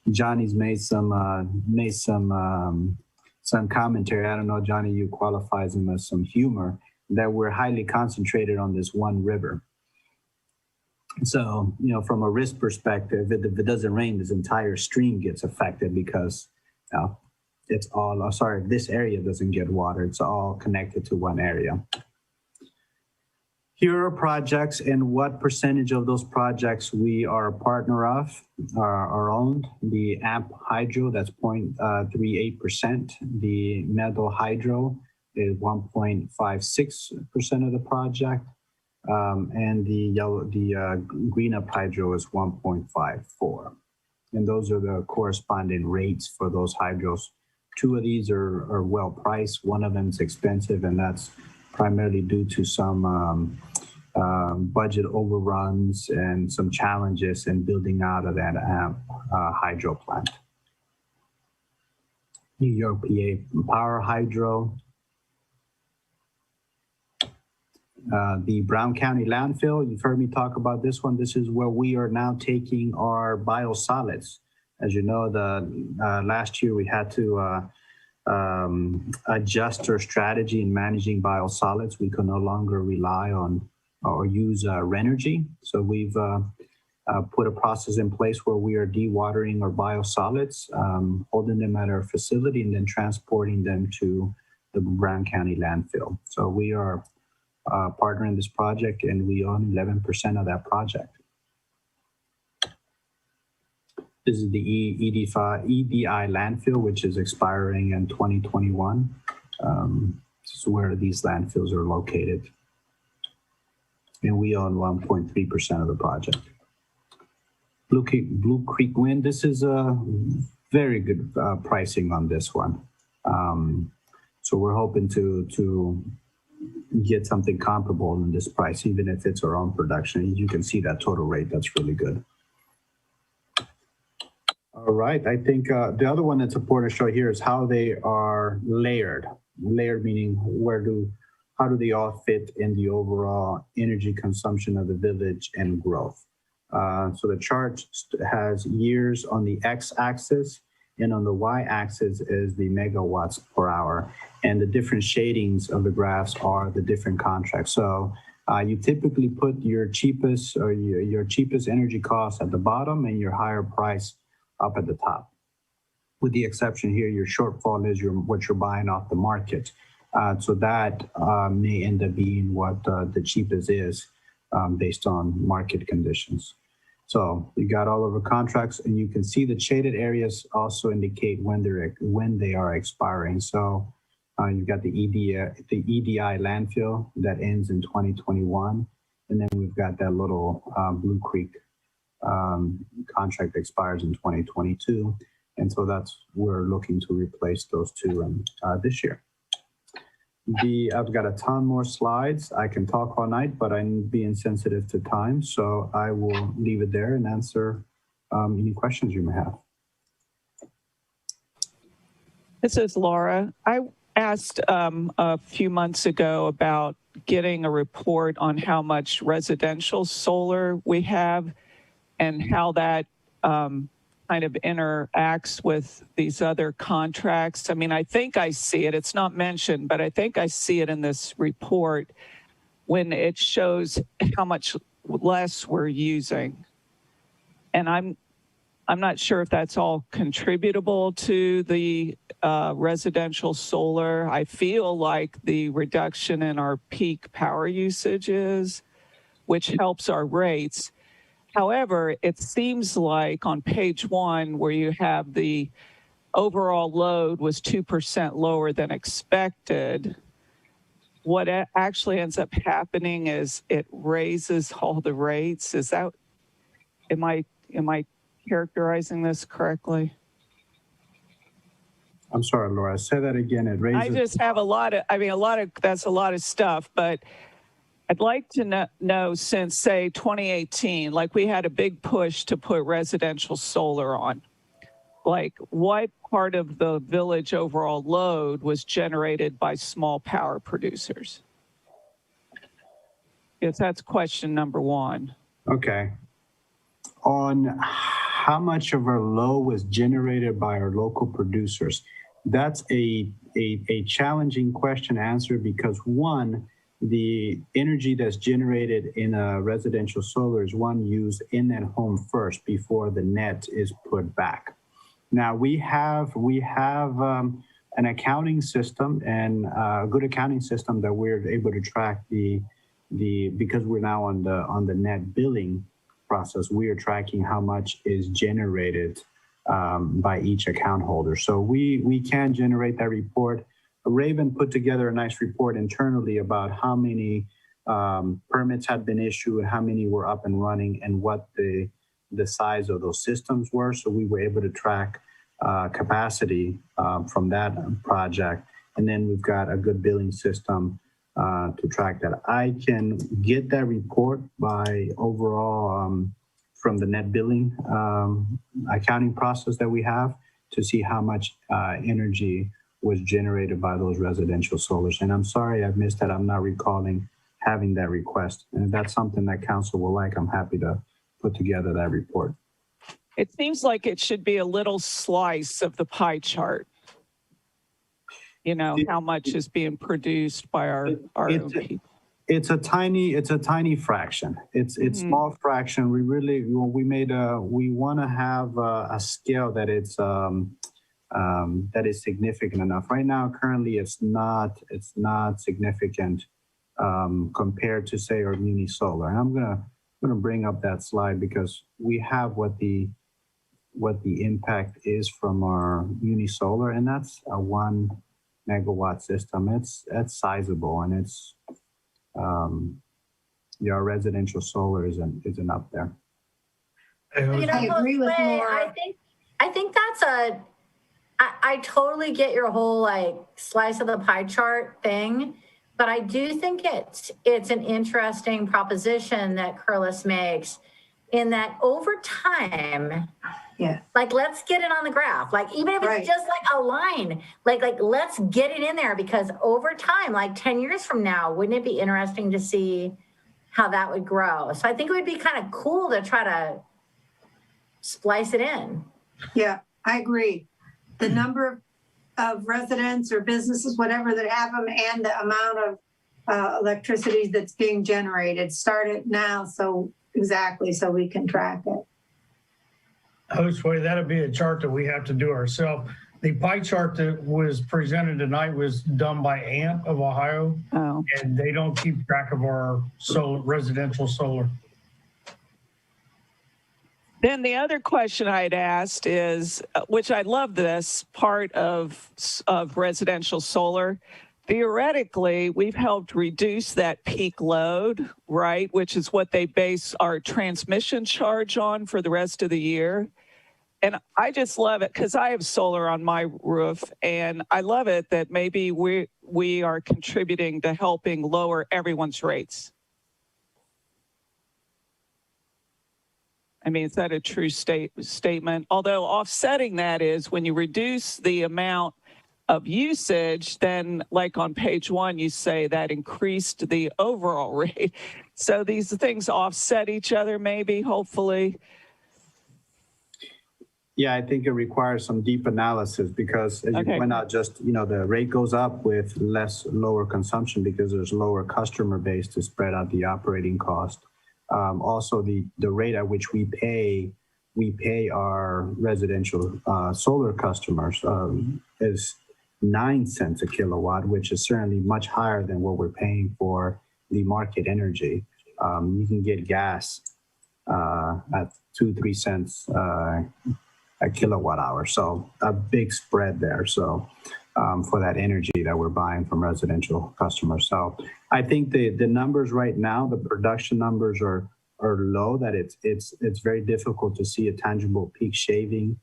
Johnny's made some commentary. I don't know, Johnny, you qualifies them as some humor, that we're highly concentrated on this one river. So, from a risk perspective, if it doesn't rain, this entire stream gets affected because this area doesn't get water. It's all connected to one area. Here are projects and what percentage of those projects we are a partner of are owned. The AMP Hydro, that's 0.38%. The Meadow Hydro is 1.56% of the project. And the Green Up Hydro is 1.54. And those are the corresponding rates for those hydros. Two of these are well priced. One of them is expensive, and that's primarily due to some budget overruns and some challenges in building out of that hydro plant. New York PA Power Hydro. The Brown County landfill, you've heard me talk about this one. This is where we are now taking our biosolids. As you know, last year we had to adjust our strategy in managing biosolids. We can no longer rely on or use Renergy. So we've put a process in place where we are dewatering our biosolids, holding them at our facility, and then transporting them to the Brown County landfill. So we are partner in this project, and we own 11% of that project. This is the EDI landfill, which is expiring in 2021. This is where these landfills are located. And we own 1.3% of the project. Blue Creek Wind, this is a very good pricing on this one. So we're hoping to get something comparable in this price, even if it's our own production. You can see that total rate, that's really good. All right, I think the other one that's important to show here is how they are layered. Layered meaning how do they all fit in the overall energy consumption of the village and growth. So the chart has years on the x-axis, and on the y-axis is the megawatts per hour. And the different shadings of the graphs are the different contracts. So you typically put your cheapest or your cheapest energy cost at the bottom and your higher price up at the top. With the exception here, your shortfall is what you're buying off the market. So that may end up being what the cheapest is based on market conditions. So you got all of the contracts, and you can see the shaded areas also indicate when they are expiring. So you've got the EDI landfill that ends in 2021, and then we've got that little Blue Creek contract expires in 2022, and so we're looking to replace those two this year. I've got a ton more slides. I can talk all night, but I'm being sensitive to time, so I will leave it there and answer any questions you may have. This is Laura. I asked a few months ago about getting a report on how much residential solar we have and how that kind of interacts with these other contracts. I mean, I think I see it. It's not mentioned, but I think I see it in this report when it shows how much less we're using. And I'm not sure if that's all contributable to the residential solar. I feel like the reduction in our peak power usage is, which helps our rates. However, it seems like on page 1, where you have the overall load was 2% lower than expected, what actually ends up happening is it raises all the rates. Is that, am I characterizing this correctly? I'm sorry, Laura, say that again. It raises. I just have that's a lot of stuff, but I'd like to know since, say, 2018, like we had a big push to put residential solar on, like what part of the village overall load was generated by small power producers? Yes, that's question number 1. Okay. On how much of our load was generated by our local producers, that's a challenging question to answer because one, the energy that's generated in a residential solar is one used in that home first before the net is put back. Now we have an accounting system and a good accounting system that we're able to track because we're now on the net billing process. We are tracking how much is generated by each account holder. So we can generate that report. Raven put together a nice report internally about how many permits had been issued, how many were up and running, and what the size of those systems were. So we were able to track capacity from that project. And then we've got a good billing system to track that. I can get that report by overall from the net billing accounting process that we have to see how much energy was generated by those residential solars. And I'm sorry I've missed that. I'm not recalling having that request. And if that's something that council will like, I'm happy to put together that report. It seems like it should be a little slice of the pie chart. You know, how much is being produced by our own people. It's a tiny fraction. It's small fraction. We really, we want to have a scale that that is significant enough. Right now, currently, it's not significant compared to, say, our muni solar. And I'm gonna bring up that slide because we have what the impact is from our muni solar, and that's a 1 megawatt system. That's sizable, and it's our residential solar isn't up there. You know, I agree with Laura. I think that's I totally get your whole like slice of the pie chart thing, But I do think it's an interesting proposition that Curlis makes in that over time, Yeah. like, let's get it on the graph. Like, even if Right. it's just like a line, like let's get it in there, because over time, like 10 years from now, wouldn't it be interesting to see how that would grow? So I think it would be kind of cool to try to splice it in. Yeah, I agree. The number of residents or businesses, whatever, that have them, and the amount of electricity that's being generated. Start it now, so exactly, so we can track it. Josue, that'd be a chart that we have to do ourselves. The pie chart that was presented tonight was done by AMP of Ohio, and they don't keep track of our residential solar. Then the other question I'd asked is, which I love this part of residential solar, theoretically, we've helped reduce that peak load, right? Which is what they base our transmission charge on for the rest of the year. And I just love it because I have solar on my roof, and I love it that maybe we are contributing to helping lower everyone's rates. I mean, is that a true statement? Although offsetting that is when you reduce the amount of usage, then like on page 1, you say that increased the overall rate. So these things offset each other, maybe, hopefully. Yeah, I think it requires some deep analysis because as you point out, just, the rate goes up with lower consumption because there's lower customer base to spread out the operating cost. Also, the rate at which we pay our residential solar customers is 9 cents a kilowatt, which is certainly much higher than what we're paying for the market energy. You can get gas at 2-3 cents a kilowatt hour, so a big spread there. So for that energy that we're buying from residential customers. So I think the numbers right now, the production numbers are low, that it's very difficult to see a tangible peak savings,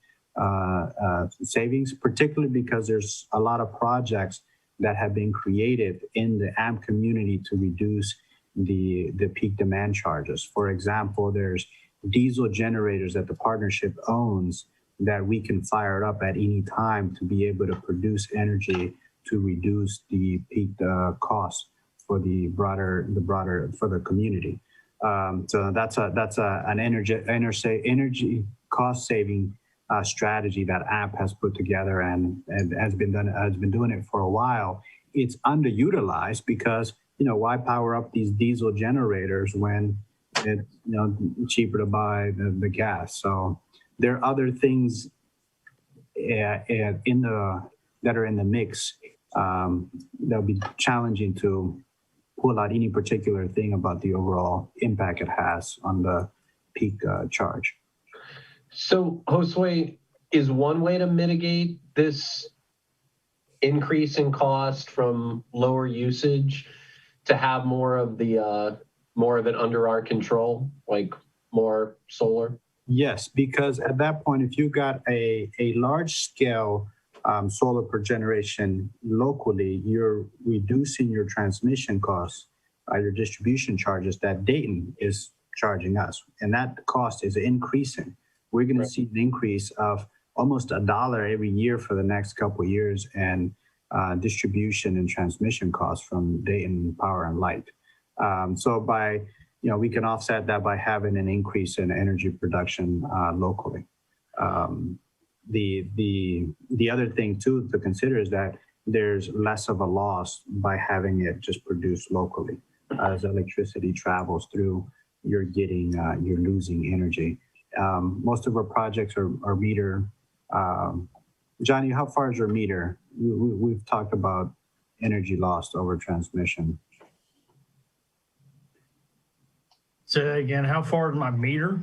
particularly because there's a lot of projects that have been created in the AMP community to reduce the peak demand charges. For example, there's diesel generators that the partnership owns that we can fire up at any time to be able to produce energy to reduce the peak costs for the community. So that's an energy cost saving strategy that AMP has put together and has been doing it for a while. It's underutilized because why power up these diesel generators when it's cheaper to buy the gas? So there are other things that are in the mix that'll be challenging to pull out any particular thing about the overall impact it has on the peak charge. So, Josue, is one way to mitigate this increase in cost from lower usage to have more of it under our control, like more solar? Yes, because at that point, if you got a large scale solar per generation locally, you're reducing your transmission costs, your distribution charges that Dayton is charging us, and that cost is increasing. We're going to see an increase of almost $1 every year for the next couple of years, and distribution and transmission costs from Dayton Power and Light. So we can offset that by having an increase in energy production locally. The other thing too to consider is that there's less of a loss by having it just produced locally. As electricity travels through, you're losing energy. Most of our projects are meter. Johnny, how far is your meter? We've talked about energy lost over transmission. Say that again. How far is my meter?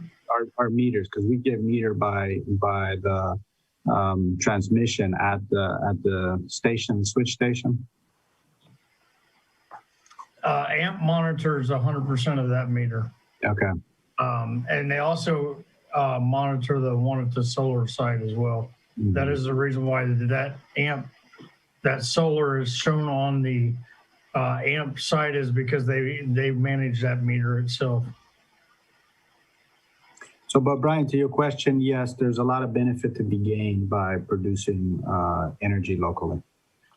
Our meters, because we get meter by the transmission at the station, switch station. AMP monitors 100% of that meter. Okay. And they also monitor the one at the solar site as well. Mm-hmm. That is the reason why that solar is shown on the AMP site is because they manage that meter itself. So, but Brian, to your question, yes, there's a lot of benefit to be gained by producing energy locally.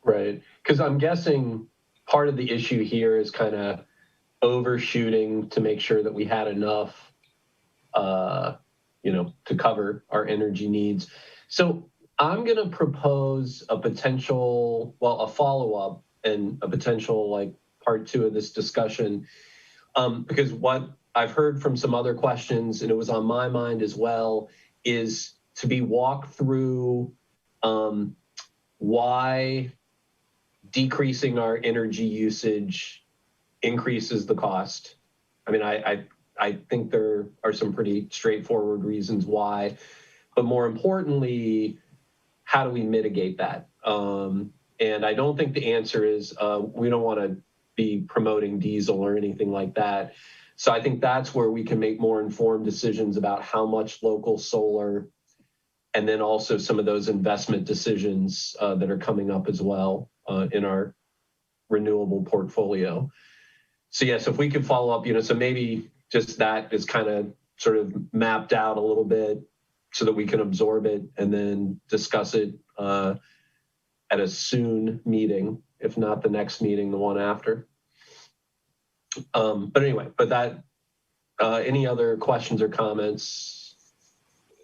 Right, because I'm guessing part of the issue here is kind of overshooting to make sure that we had enough, to cover our energy needs. So I'm going to propose a follow-up and a potential like part 2 of this discussion, because what I've heard from some other questions, and it was on my mind as well, is to be walked through why decreasing our energy usage increases the cost. I mean, I think there are some pretty straightforward reasons why, but more importantly, how do we mitigate that? And I don't think the answer is we don't want to be promoting diesel or anything like that. So I think that's where we can make more informed decisions about how much local solar, and then also some of those investment decisions that are coming up as well in our renewable portfolio. So yes, if we could follow up, so maybe just that is kind of sort of mapped out a little bit so that we can absorb it and then discuss it at a soon meeting, if not the next meeting, the one after. But anyway, any other questions or comments?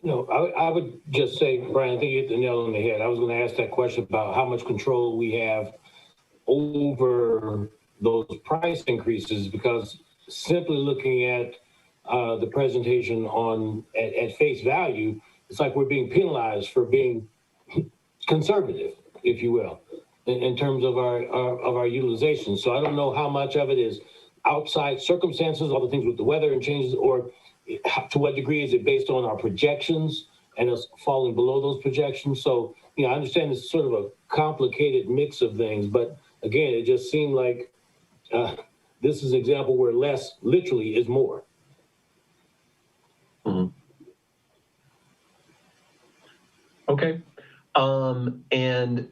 No, I would just say, Brian, I think you hit the nail on the head. I was going to ask that question about how much control we have over those price increases, because simply looking at the presentation at face value, it's like we're being penalized for being conservative, if you will, in terms of our utilization. So I don't know how much of it is outside circumstances, all the things with the weather and changes, or to what degree is it based on our projections and us falling below those projections. So, I understand it's sort of a complicated mix of things, but again, it just seemed like this is an example where less literally is more. Mm-hmm. Okay. And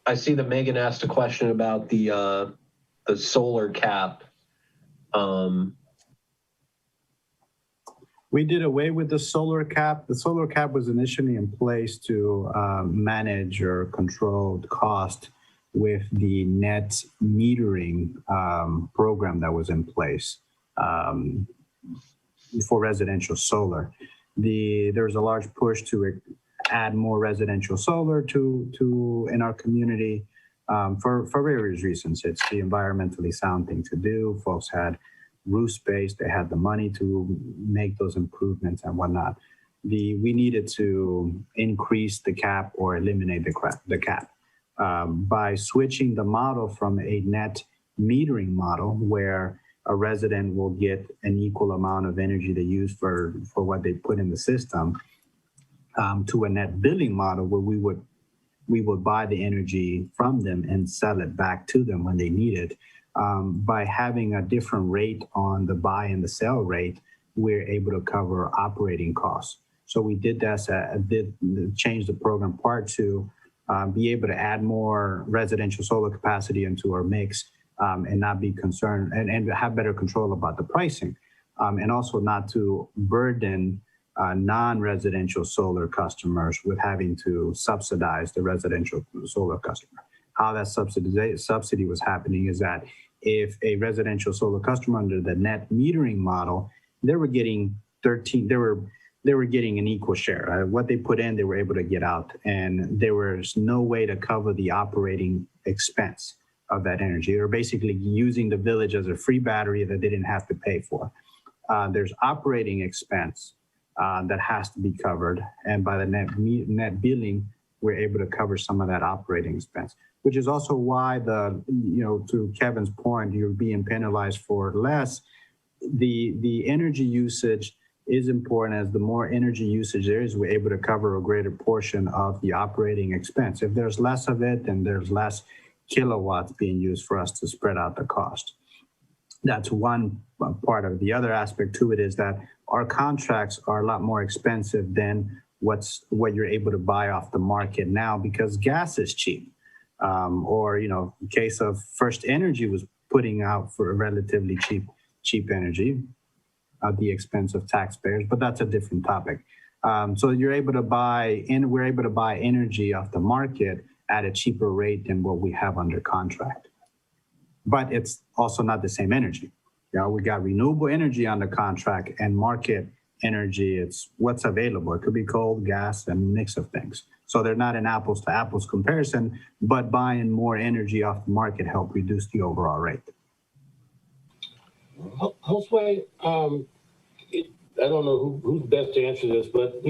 I see that Megan asked a question about the solar cap. We did away with the solar cap. The solar cap was initially in place to manage or control the cost with the net metering program that was in place for residential solar. There's a large push to add more residential solar to in our community for various reasons. It's the environmentally sound thing to do. Folks had roof space, they had the money to make those improvements and whatnot. We needed to increase the cap or eliminate the cap by switching the model from a net metering model where a resident will get an equal amount of energy they use for what they put in the system, to a net billing model where we would buy the energy from them and sell it back to them when they need it. By having a different rate on the buy and the sell rate, we're able to cover operating costs. So we did that, did change the program part to be able to add more residential solar capacity into our mix and not be concerned and have better control about the pricing, and also not to burden non-residential solar customers with having to subsidize the residential solar customer. How that subsidy was happening is that if a residential solar customer under the net metering model, they were getting they were getting an equal share. What they put in, they were able to get out, and there was no way to cover the operating expense of that energy. They were basically using the village as a free battery that they didn't have to pay for. There's operating expense that has to be covered, and by the net billing, we're able to cover some of that operating expense, which is also why to Kevin's point, you're being penalized for less. The energy usage is important. As the more energy usage there is, we're able to cover a greater portion of the operating expense. If there's less of it, then there's less kilowatts being used for us to spread out the cost. That's one part of it. The other aspect to it is that our contracts are a lot more expensive than what you're able to buy off the market now, because gas is cheap. In case of First Energy was putting out for relatively cheap energy at the expense of taxpayers, but that's a different topic. So we're able to buy energy off the market at a cheaper rate than what we have under contract. But it's also not the same energy. We got renewable energy under contract and market energy. It's what's available. It could be coal, gas, and a mix of things. So they're not an apples to apples comparison, but buying more energy off the market help reduce the overall rate. Josue, I don't know who's best to answer this, but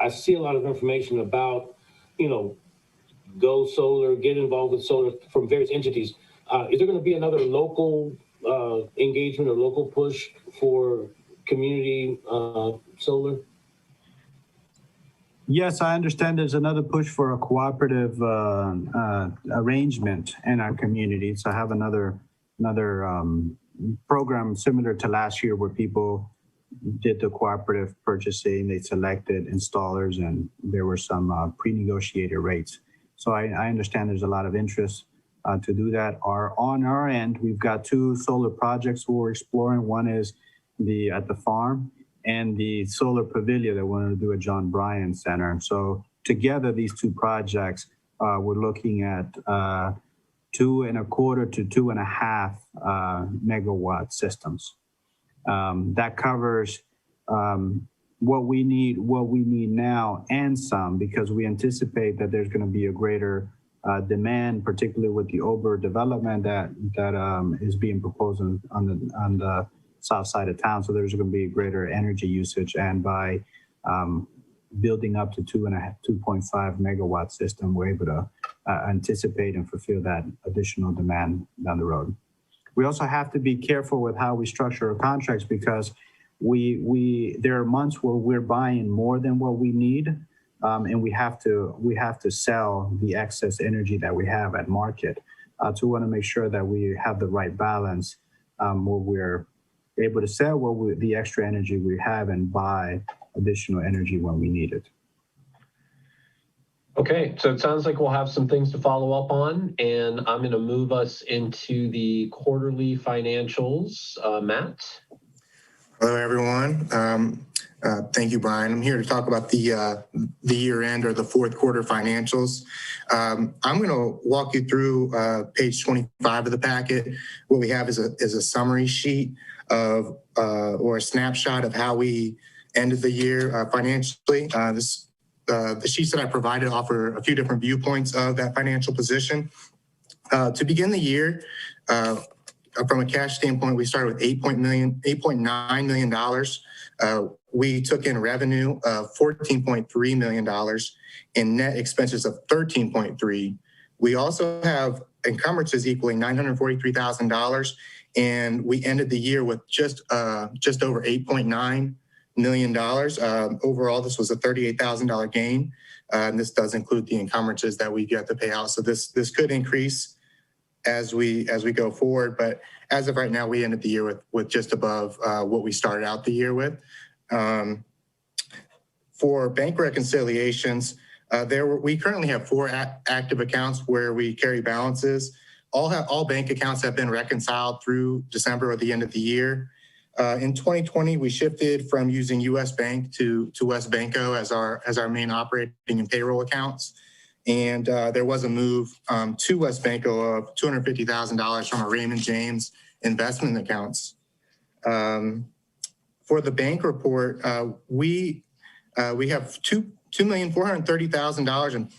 I see a lot of information about, go solar, get involved with solar from various entities. Is there going to be another local engagement or local push for community solar? Yes, I understand there's another push for a cooperative arrangement in our community. So I have another program similar to last year where people did the cooperative purchasing, they selected installers, and there were some pre-negotiated rates. So I understand there's a lot of interest to do that. On our end, we've got 2 solar projects we're exploring. One is at the farm, and the solar pavilion that we're going to do at John Bryan Center. So together, these 2 projects, we're looking at 2.25 to 2.5 megawatt systems. That covers what we need now and some, because we anticipate that there's going to be a greater demand, particularly with the overdevelopment that is being proposed on the south side of town. So there's going to be greater energy usage, and by building up to 2.5 megawatt system, we're able to anticipate and fulfill that additional demand down the road. We also have to be careful with how we structure our contracts, because there are months where we're buying more than what we need, and we have to sell the excess energy that we have at market. So we want to make sure that we have the right balance where we're able to sell the extra energy we have and buy additional energy when we need it. Okay, so it sounds like we'll have some things to follow up on, and I'm going to move us into the quarterly financials. Matt? Hello, everyone. Thank you, Brian. I'm here to talk about the year end or the fourth quarter financials. I'm going to walk you through page 25 of the packet. What we have is a summary sheet of or a snapshot of how we ended the year financially. The sheets that I provided offer a few different viewpoints of that financial position. To begin the year, from a cash standpoint, we started with $8.9 million. We took in revenue of $14.3 million and net expenses of $13.3 million. We also have encumbrances equaling $943,000, and we ended the year with just over $8.9 million. Overall, this was a $38,000 gain. And this does include the encumbrances that we get to pay out. So this could increase as we go forward. But as of right now, we ended the year with just above what we started out the year with. For bank reconciliations, we currently have 4 active accounts where we carry balances. All bank accounts have been reconciled through December or the end of the year. In 2020, we shifted from using U.S. Bank to WesBanco as our main operating and payroll accounts. And there was a move to WesBanco of $250,000 from a Raymond James investment accounts. For the bank report, we have $2,430,000 and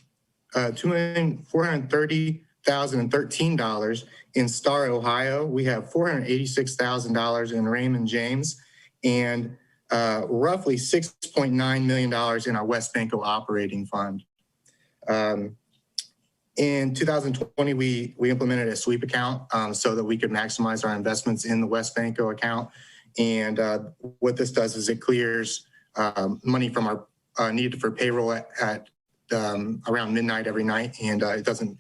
$2,430,013 in Star, Ohio. We have $486,000 in Raymond James, and roughly $6.9 million in our WesBanco operating fund. In 2020, we implemented a sweep account so that we could maximize our investments in the WesBanco account. And what this does is it clears money from our needed for payroll at around midnight every night, and it doesn't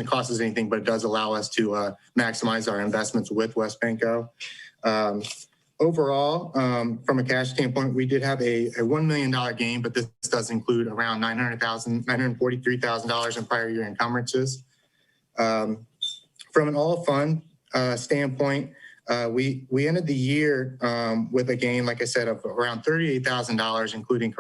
cost us anything, but it does allow us to maximize our investments with WesBanco. Overall, from a cash standpoint, we did have a $1 million gain, but this does include around $943,000 in prior year encumbrances. From an all fund standpoint, we ended the year with a gain, like I said, of around $38,000, including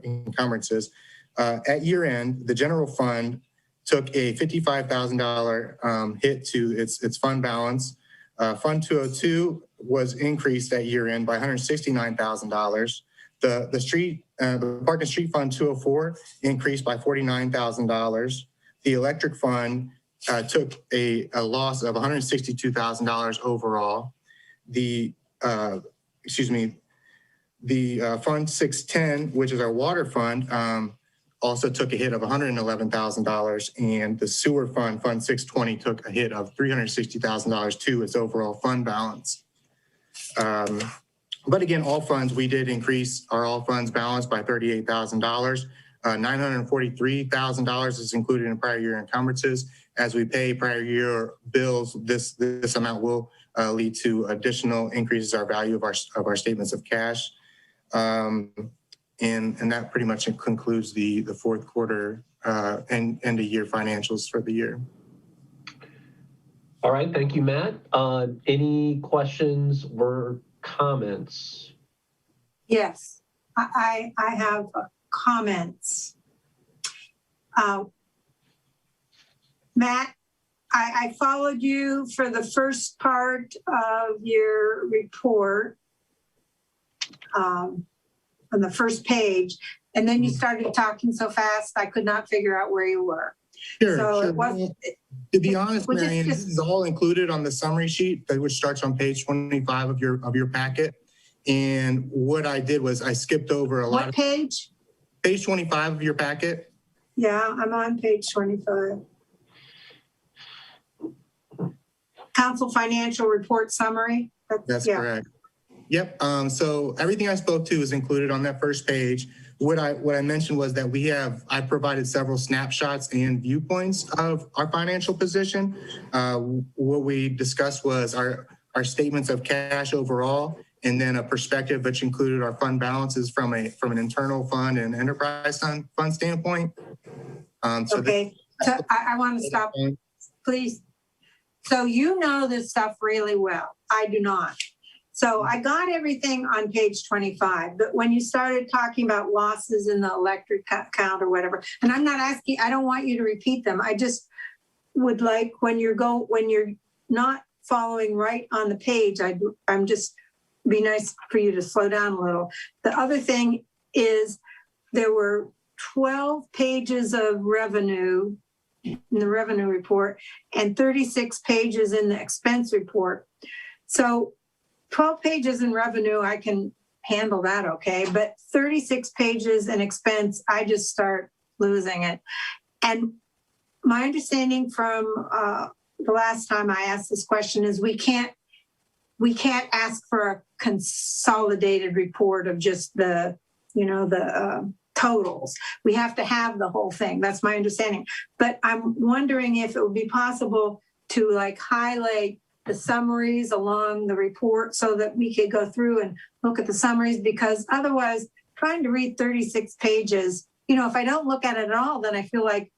encumbrances. At year end, the general fund took a $55,000 hit to its fund balance. Fund 202 was increased at year end by $169,000. The Park and Street Fund 204 increased by $49,000. The electric fund took a loss of $162,000 overall. The Fund 610, which is our water fund, also took a hit of $111,000, and the sewer fund, Fund 620, took a hit of $360,000 to its overall fund balance. But again, all funds, we did increase our all funds balance by $38,000. $943,000 is included in prior year encumbrances. As we pay prior year bills, this amount will lead to additional increases our value of our statements of cash. And that pretty much concludes the fourth quarter and end of year financials for the year. All right, thank you, Matt. Any questions or comments? Yes, I have comments. Matt, I followed you for the first part of your report on the first page, and then you started talking so fast I could not figure out where you were. Sure, so sure. To be honest, Marianne, this is all included on the summary sheet, which starts on page 25 of your packet. And what I did was I skipped over a lot. What page? Page 25 of your packet. Yeah, I'm on page 25. Council financial report summary. That's correct. Yep. So everything I spoke to is included on that first page. What I mentioned was that I provided several snapshots and viewpoints of our financial position. What we discussed was our statements of cash overall, and then a perspective which included our fund balances from an internal fund and enterprise fund standpoint. Okay, so I want to stop, please. So you know this stuff really well. I do not. So I got everything on page 25, but when you started talking about losses in the electric account or whatever, and I'm not asking, I don't want you to repeat them. I just would like when you're not following right on the page, I'm just be nice for you to slow down a little. The other thing is there were 12 pages of revenue in the revenue report and 36 pages in the expense report. So 12 pages in revenue, I can handle that okay, but 36 pages in expense, I just start losing it. And my understanding from the last time I asked this question is we can't ask for a consolidated report of just the totals. We have to have the whole thing. That's my understanding. But I'm wondering if it would be possible to highlight the summaries along the report so that we could go through and look at the summaries, because otherwise trying to read 36 pages, if I don't look at it at all, then I feel like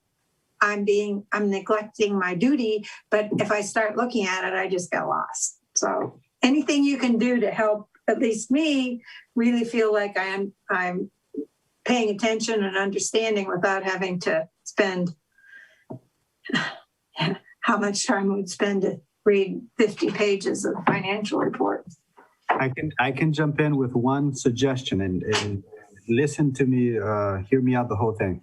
I'm neglecting my duty. But if I start looking at it, I just get lost. So anything you can do to help at least me really feel like I'm paying attention and understanding without having to spend how much time we'd spend to read 50 pages of financial reports. I can jump in with one suggestion and listen to me, hear me out the whole thing.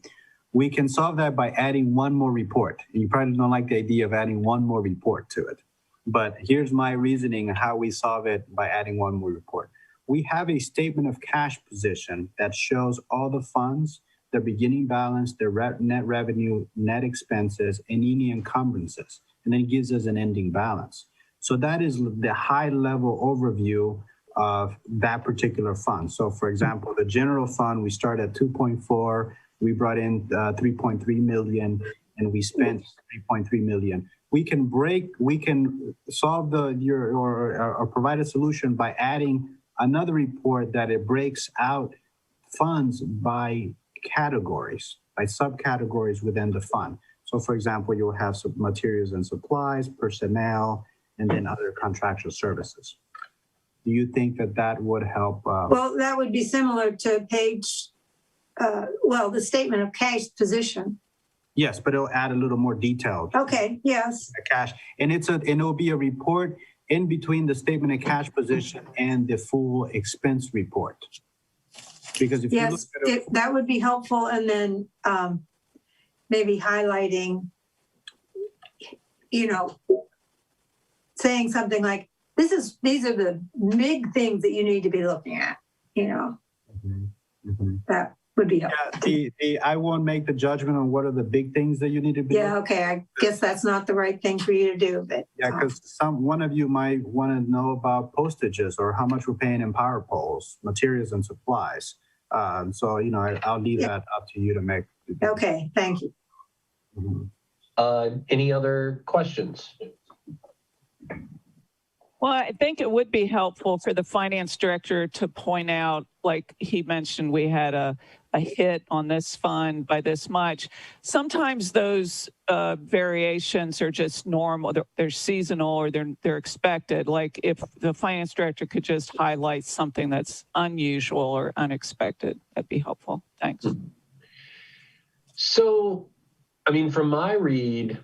We can solve that by adding one more report. You probably don't like the idea of adding one more report to it, but here's my reasoning how we solve it by adding one more report. We have a statement of cash position that shows all the funds, their beginning balance, their net revenue, net expenses, and any encumbrances, and then it gives us an ending balance. So that is the high level overview of that particular fund. So for example, the general fund, we start at 2.4, we brought in 3.3 million, and we spent 3.3 million. We can solve or provide a solution by adding another report that it breaks out funds by categories, by subcategories within the fund. So for example, you'll have some materials and supplies, personnel, and then other contractual services. Do you think that that would help? Well, that would be similar to page, the statement of cash position. Yes, but it'll add a little more detail. Okay, yes. Cash, and it'll be a report in between the statement of cash position and the full expense report. Because if you look at it, that would be helpful, and then maybe highlighting, saying something like, these are the big things that you need to be looking at, That would be helpful. Yeah, I won't make the judgment on what are the big things that you need to be. Yeah, okay, I guess that's not the right thing for you to do, but. Yeah, because one of you might want to know about postages or how much we're paying in power poles, materials and supplies. So, I'll leave that up to you to make. Okay, thank you. Any other questions? Well, I think it would be helpful for the finance director to point out, like he mentioned, we had a hit on this fund by this much. Sometimes those variations are just normal, they're seasonal, or they're expected. Like if the finance director could just highlight something that's unusual or unexpected, that'd be helpful. Thanks. So, from my read,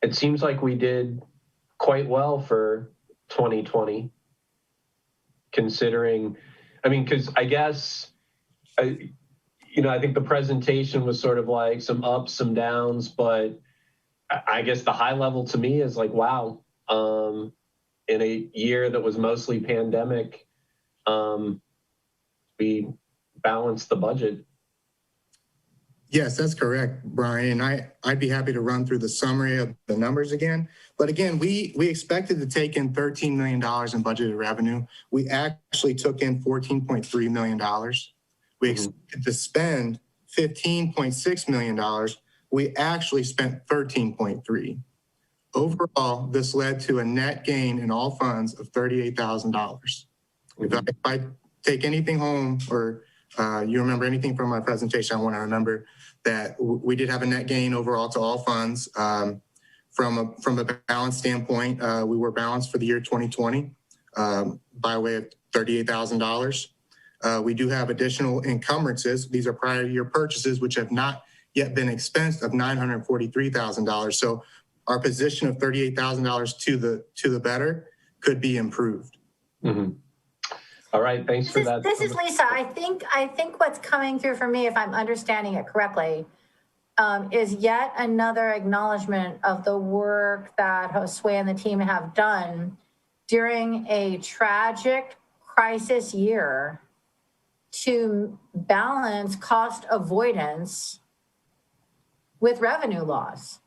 it seems like we did quite well for 2020, considering, because I guess, I think the presentation was sort of like some ups, some downs, but I guess the high level to me is like, wow, in a year that was mostly pandemic, we balanced the budget. Yes, that's correct, Brian. I'd be happy to run through the summary of the numbers again. But again, we expected to take in $13 million in budgeted revenue. We actually took in $14.3 million. We expected to spend $15.6 million. We actually spent $13.3. Overall, this led to a net gain in all funds of $38,000. If I take anything home, or you remember anything from my presentation, I want to remember that we did have a net gain overall to all funds. From a balance standpoint, we were balanced for the year 2020 by way of $38,000. We do have additional encumbrances. These are prior year purchases which have not yet been expensed of $943,000. So our position of $38,000 to the better could be improved. All right, thanks for that. This is Lisa. I think what's coming through for me, if I'm understanding it correctly, is yet another acknowledgement of the work that Josue and the team have done during a tragic crisis year to balance cost avoidance with revenue loss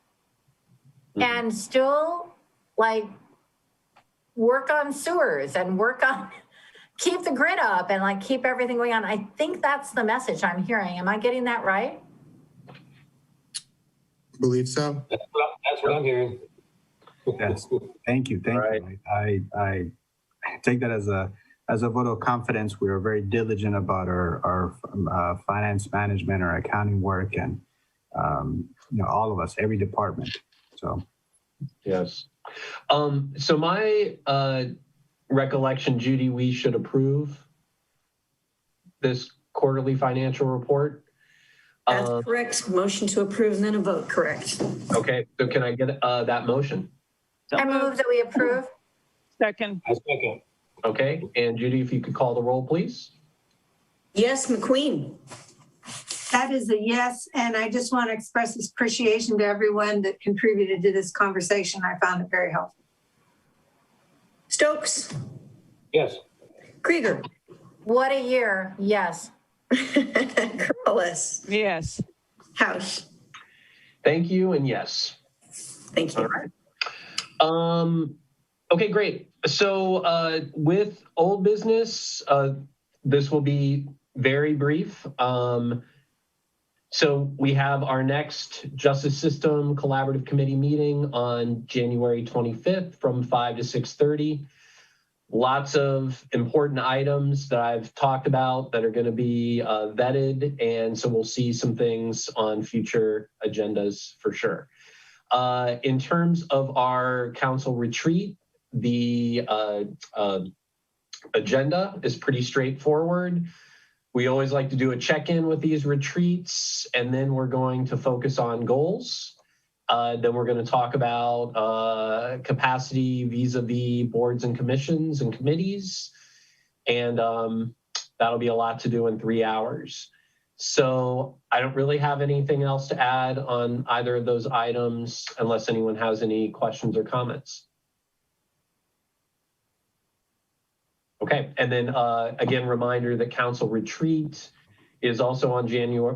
and still work on sewers and keep the grid up and keep everything going on. I think that's the message I'm hearing. Am I getting that right? Believe so. That's what I'm hearing. Yes. Thank you. I take that as a vote of confidence. We are very diligent about our finance management, our accounting work, and all of us, every department. So yes. So my recollection, Judy, we should approve this quarterly financial report. That's correct. Motion to approve and then a vote, correct. Okay, so can I get that motion? I move that we approve. Second. I second. Okay, and Judy, if you could call the roll, please. Yes, McQueen. That is a yes, and I just want to express this appreciation to everyone that contributed to this conversation. I found it very helpful. Stokes. Yes. Krieger. What a year. Yes. Corliss. Yes. House. Thank you, and yes. Thank you. All right. Okay, great. So with old business, this will be very brief. So we have our next Justice System Collaborative Committee meeting on January 25th from 5 to 6:30. Lots of important items that I've talked about that are going to be vetted, and so we'll see some things on future agendas for sure. In terms of our council retreat, the agenda is pretty straightforward. We always like to do a check-in with these retreats, and then we're going to focus on goals. Then we're going to talk about capacity vis-a-vis boards and commissions and committees. And that'll be a lot to do in 3 hours. So I don't really have anything else to add on either of those items unless anyone has any questions or comments. Okay, and then again, reminder that council retreat is also on January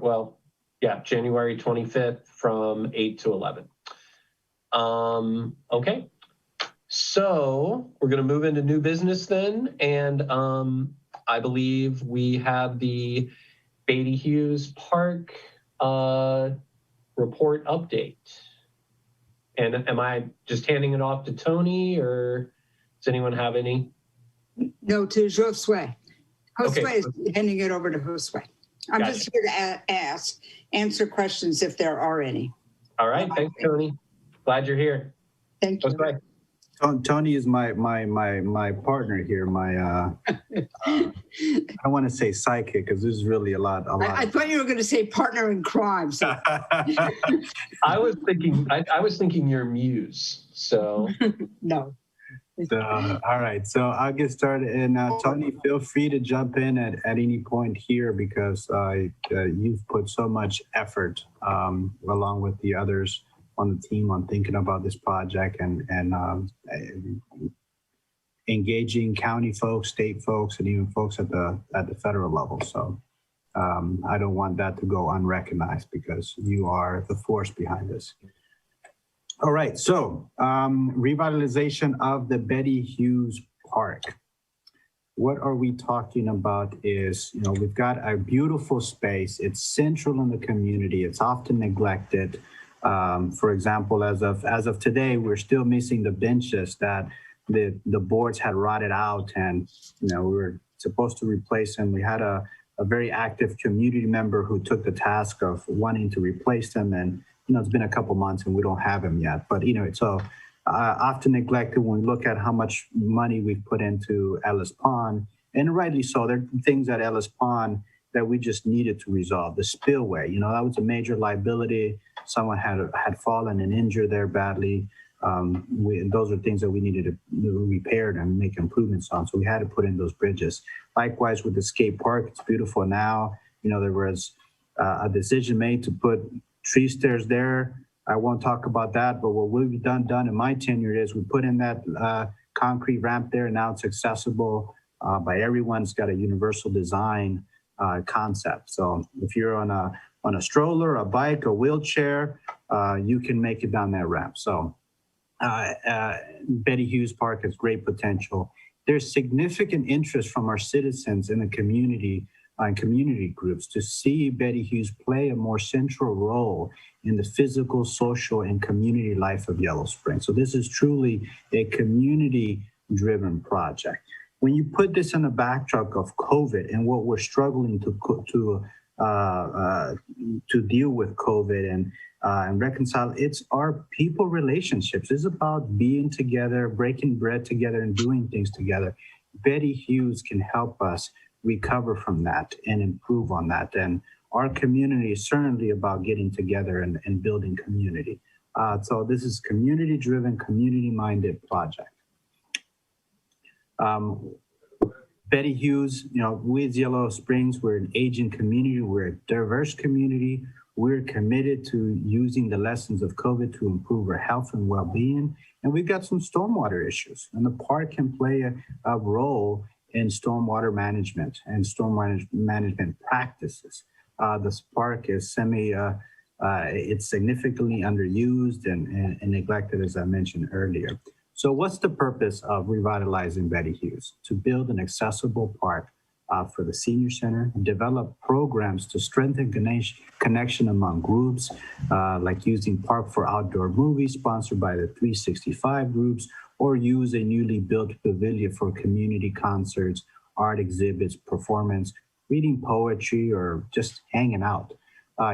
25th from 8 to 11. Okay, so we're gonna move into new business then. And I believe we have the Beatty Hughes Park report update. And am I just handing it off to Tony, or does anyone have any? No, to Josue. Josue Okay. is handing it over to Josue. I'm Gotcha. just here to answer questions if there are any. All right, thanks, Tony. Glad you're here. Thank you. Okay. Tony is my partner here. I don't want to say sidekick because this is really a lot. I thought you were going to say partner in crime. So. I was thinking your muse. So No. All right, so I'll get started. And Tony, feel free to jump in at any point here because you've put so much effort along with the others on the team on thinking about this project and engaging county folks, state folks, and even folks at the federal level. So I don't want that to go unrecognized because you are the force behind this. All right, so revitalization of the Beatty Hughes Park. What are we talking about is, we've got a beautiful space. It's central in the community. It's often neglected. For example, as of today, we're still missing the benches that the boards had rotted out, and we were supposed to replace them. We had a very active community member who took the task of wanting to replace them, and it's been a couple months and we don't have them yet. But it's so often neglected when we look at how much money we've put into Ellis Pond, and rightly so. There are things at Ellis Pond that we just needed to resolve. The spillway, that was a major liability. Someone had fallen and injured there badly. Those are things that we needed to repair and make improvements on. So we had to put in those bridges. Likewise with the skate park, it's beautiful now. There was a decision made to put tree stairs there. I won't talk about that, but what we've done in my tenure is we put in that concrete ramp there. Now it's accessible by everyone. It's got a universal design concept. So if you're on a stroller, a bike, a wheelchair, you can make it down that ramp. So Beatty Hughes Park has great potential. There's significant interest from our citizens in the community and community groups to see Beatty Hughes play a more central role in the physical, social, and community life of Yellow Springs. So this is truly a community-driven project. When you put this in the backdrop of COVID and what we're struggling to deal with COVID and reconcile, it's our people relationships. It's about being together, breaking bread together, and doing things together. Beatty Hughes can help us recover from that and improve on that. And our community is certainly about getting together and building community. So this is community-driven, community-minded project. Beatty Hughes, we as Yellow Springs, we're an aging community, we're a diverse community. We're committed to using the lessons of COVID to improve our health and well-being. And we've got some stormwater issues, and the park can play a role in stormwater management and stormwater management practices. This park is it's significantly underused and neglected, as I mentioned earlier. So what's the purpose of revitalizing Beatty Hughes? To build an accessible park for the senior center, develop programs to strengthen connection among groups, like using Park for Outdoor Movies sponsored by the 365 groups, or use a newly built pavilion for community concerts, art exhibits, performance, reading poetry, or just hanging out.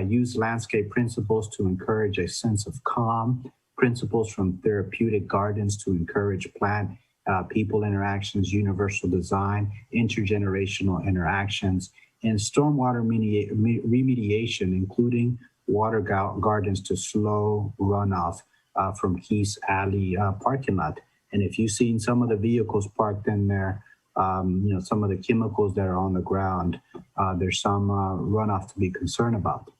Use landscape principles to encourage a sense of calm, principles from therapeutic gardens to encourage plant people interactions, universal design, intergenerational interactions, and stormwater remediation, including water gardens to slow runoff from Keith's Alley parking lot. And if you've seen some of the vehicles parked in there, some of the chemicals that are on the ground, there's some runoff to be concerned about.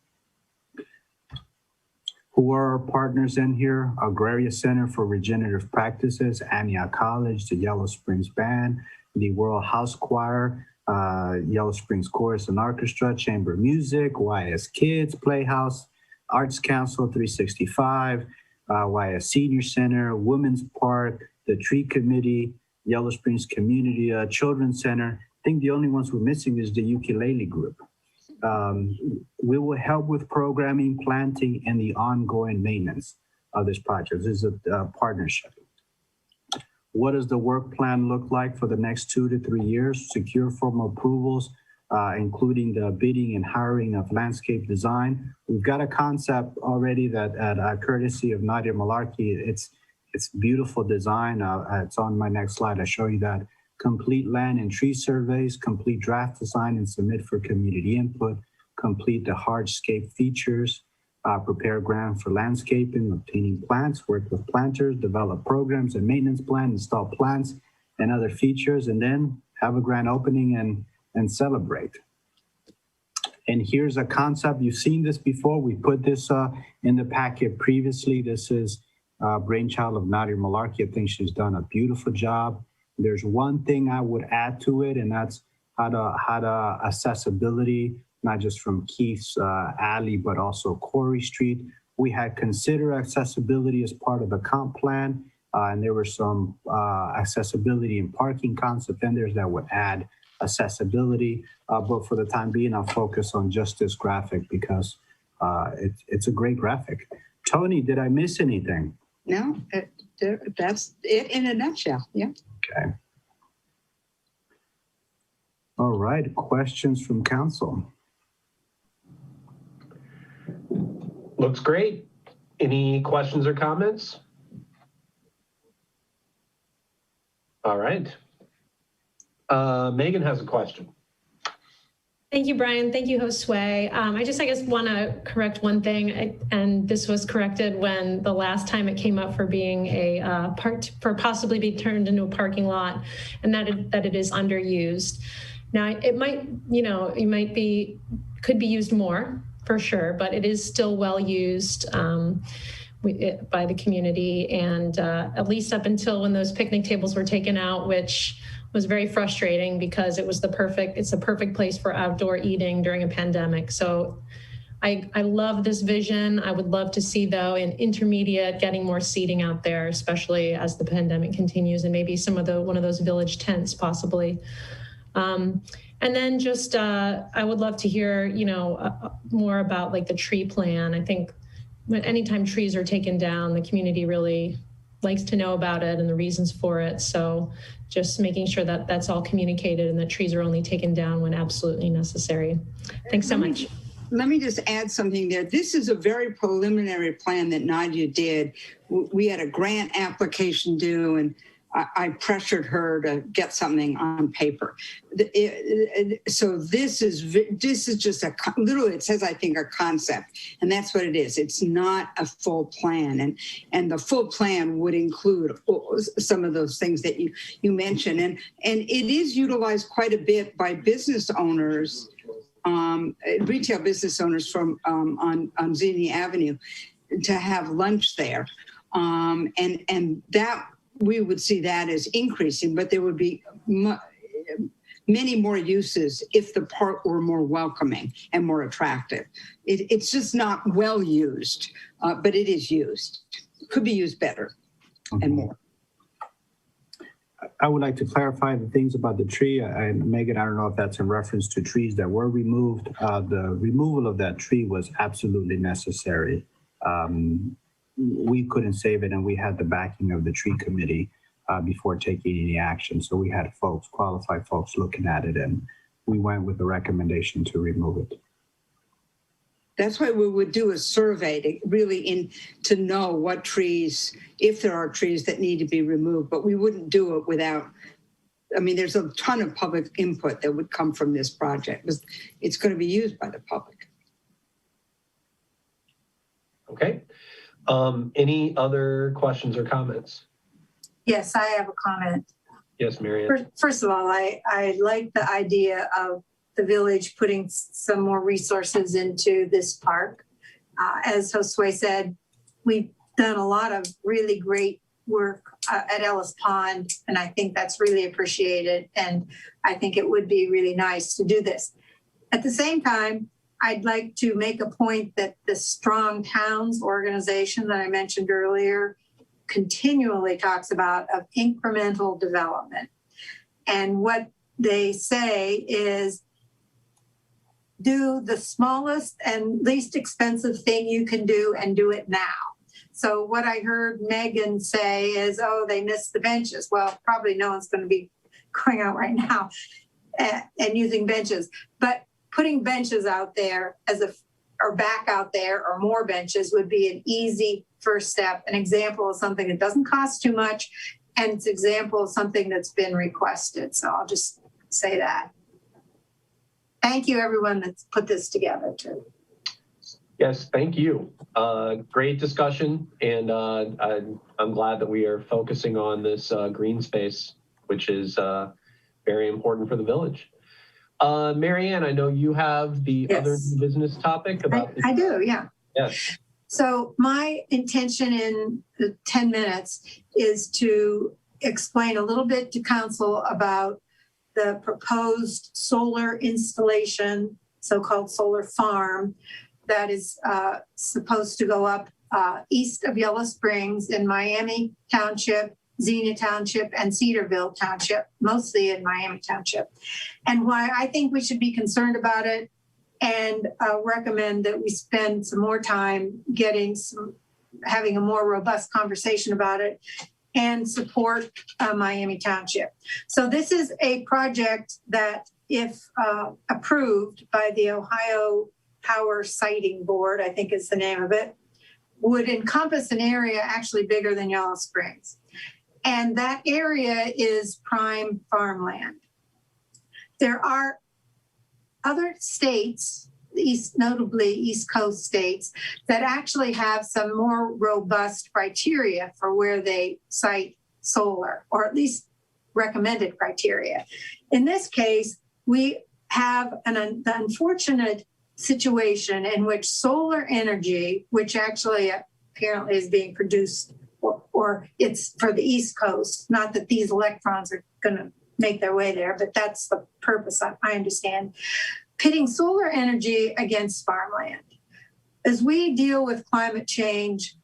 Who are our partners in here? Agraria Center for Regenerative Practices, Antioch College, the Yellow Springs Band, the World House Choir, Yellow Springs Chorus and Orchestra, Chamber of Music, YS Kids Playhouse, Arts Council 365, YS Senior Center, Women's Park, the Tree Committee, Yellow Springs Community Children's Center. I think the only ones we're missing is the ukulele group. We will help with programming, planting, and the ongoing maintenance of this project. This is a partnership. What does the work plan look like for the next 2 to 3 years? Secure formal approvals, including the bidding and hiring of landscape design. We've got a concept already that courtesy of Nadia Malarkey, it's beautiful design. It's on my next slide. I show you that. Complete land and tree surveys, complete draft design and submit for community input, complete the hardscape features, prepare grant for landscaping, obtaining plants, work with planters, develop programs and maintenance plan, install plants and other features, and then have a grand opening and celebrate. And here's a concept. You've seen this before. We put this in the packet previously. This is brainchild of Nadia Malarkey. I think she's done a beautiful job. There's one thing I would add to it, and that's how to accessibility, not just from Keith's Alley, but also Corey Street. We had considered accessibility as part of the comp plan, and there were some accessibility and parking concept vendors that would add accessibility. But for the time being, I'll focus on just this graphic because it's a great graphic. Tony, did I miss anything? No, that's it in a nutshell. Yeah. Okay. All right, questions from council? Looks great. Any questions or comments? All right. Megan has a question. Thank you, Brian. Thank you, host Sway. I guess, want to correct one thing, and this was corrected when the last time it came up for being a possibly be turned into a parking lot, and that it is underused. Now, it might, could be used more for sure, but it is still well used by the community, and at least up until when those picnic tables were taken out, which was very frustrating because it's a perfect place for outdoor eating during a pandemic. So I love this vision. I would love to see, though, in intermediate, getting more seating out there, especially as the pandemic continues, and maybe one of those village tents possibly. And then just, I would love to hear, more about like the tree plan. I think anytime trees are taken down, the community really likes to know about it and the reasons for it. So just making sure that that's all communicated and that trees are only taken down when absolutely necessary. Thanks so much. Let me just add something there. This is a very preliminary plan that Nadia did. We had a grant application due, and I pressured her to get something on paper. So this is just literally, it says, I think, a concept, and that's what it is. It's not a full plan, and the full plan would include some of those things that you mentioned, and it is utilized quite a bit by business owners, retail business owners from on Xenia Avenue, to have lunch there, and that. We would see that as increasing, but there would be many more uses if the park were more welcoming and more attractive. It's just not well used, but it is used. It could be used better and more. I would like to clarify the things about the tree. And Megan, I don't know if that's in reference to trees that were removed. The removal of that tree was absolutely necessary. We couldn't save it, and we had the backing of the tree committee before taking any action. So we had qualified folks looking at it, and we went with the recommendation to remove it. That's why we would do a survey to really to know what trees, if there are trees that need to be removed, but we wouldn't do it without, I mean, there's a ton of public input that would come from this project because it's going to be used by the public. Okay. Any other questions or comments? Yes, I have a comment. Yes, Marianne. First of all, I like the idea of the village putting some more resources into this park. As Josue said, we've done a lot of really great work at Ellis Pond, and I think that's really appreciated. And I think it would be really nice to do this. At the same time, I'd like to make a point that the Strong Towns organization that I mentioned earlier continually talks about of incremental development. And what they say is, do the smallest and least expensive thing you can do and do it now. So what I heard Megan say is, oh, they missed the benches. Well, probably no one's going to be going out right now and using benches. But putting benches out there or back out there or more benches would be an easy first step, an example of something that doesn't cost too much, and it's an example of something that's been requested. So I'll just say that. Thank you, everyone that's put this together, too. Yes, thank you. Great discussion, and I'm glad that we are focusing on this green space, which is very important for the village. Marianne, I know you have the other business topic about I do, yeah. Yes. So my intention in the 10 minutes is to explain a little bit to council about the proposed solar installation, so-called solar farm, that is supposed to go up east of Yellow Springs in Miami Township, Xenia Township, and Cedarville Township, mostly in Miami Township. And why I think we should be concerned about it, and recommend that we spend some more time having a more robust conversation about it, and support Miami Township. So this is a project that, if approved by the Ohio Power Siting Board, I think is the name of it, would encompass an area actually bigger than Yellow Springs. And that area is prime farmland. There are other states, notably East Coast states, that actually have some more robust criteria for where they site solar, or at least recommended criteria. In this case, we have the unfortunate situation in which solar energy, which actually apparently is being produced, or it's for the East Coast, not that these electrons are going to make their way there, but that's the purpose, I understand, pitting solar energy against farmland. As we deal with climate change,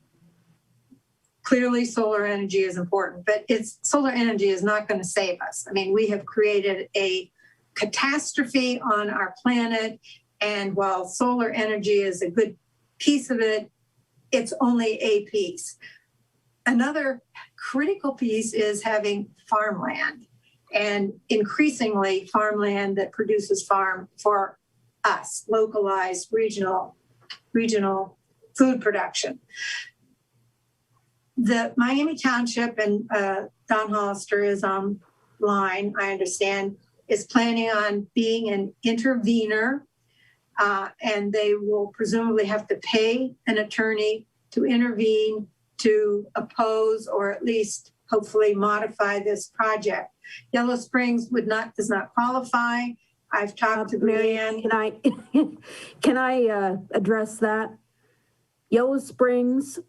clearly solar energy is important, but solar energy is not going to save us. I mean, we have created a catastrophe on our planet, and while solar energy is a good piece of it, it's only a piece. Another critical piece is having farmland, and increasingly farmland that produces farm for us, localized regional food production. The Miami Township, and Don Hollister is online, I understand, is planning on being an intervener, and they will presumably have to pay an attorney to intervene to oppose, or at least hopefully modify this project. Yellow Springs does not qualify. I've talked to Marianne. Can I address that? Yellow Springs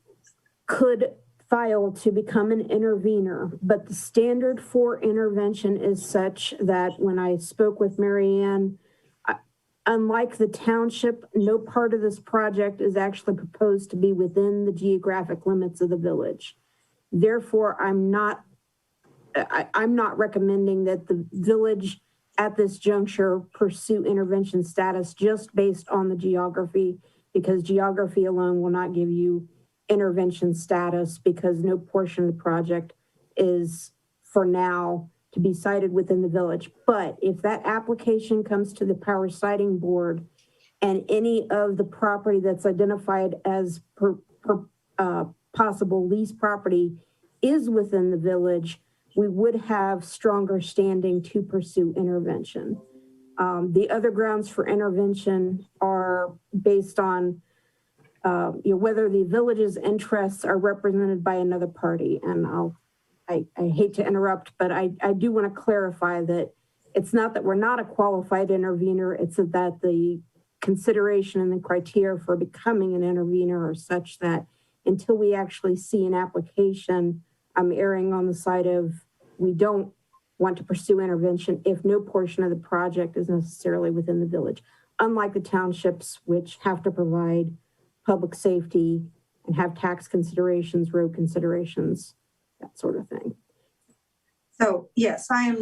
could file to become an intervener, but the standard for intervention is such that when I spoke with Marianne, unlike the township, no part of this project is actually proposed to be within the geographic limits of the village. Therefore, I'm not recommending that the village at this juncture pursue intervention status just based on the geography, because geography alone will not give you intervention status, because no portion of the project is for now to be cited within the village. But if that application comes to the Power Siting Board and any of the property that's identified as possible lease property is within the village, we would have stronger standing to pursue intervention. The other grounds for intervention are based on whether the village's interests are represented by another party. And I hate to interrupt, but I do want to clarify that it's not that we're not a qualified intervener, it's that the consideration and the criteria for becoming an intervener are such that until we actually see an application, I'm erring on the side of we don't want to pursue intervention if no portion of the project is necessarily within the village. Unlike the townships, which have to provide public safety and have tax considerations, road considerations, that sort of thing. So yes, I am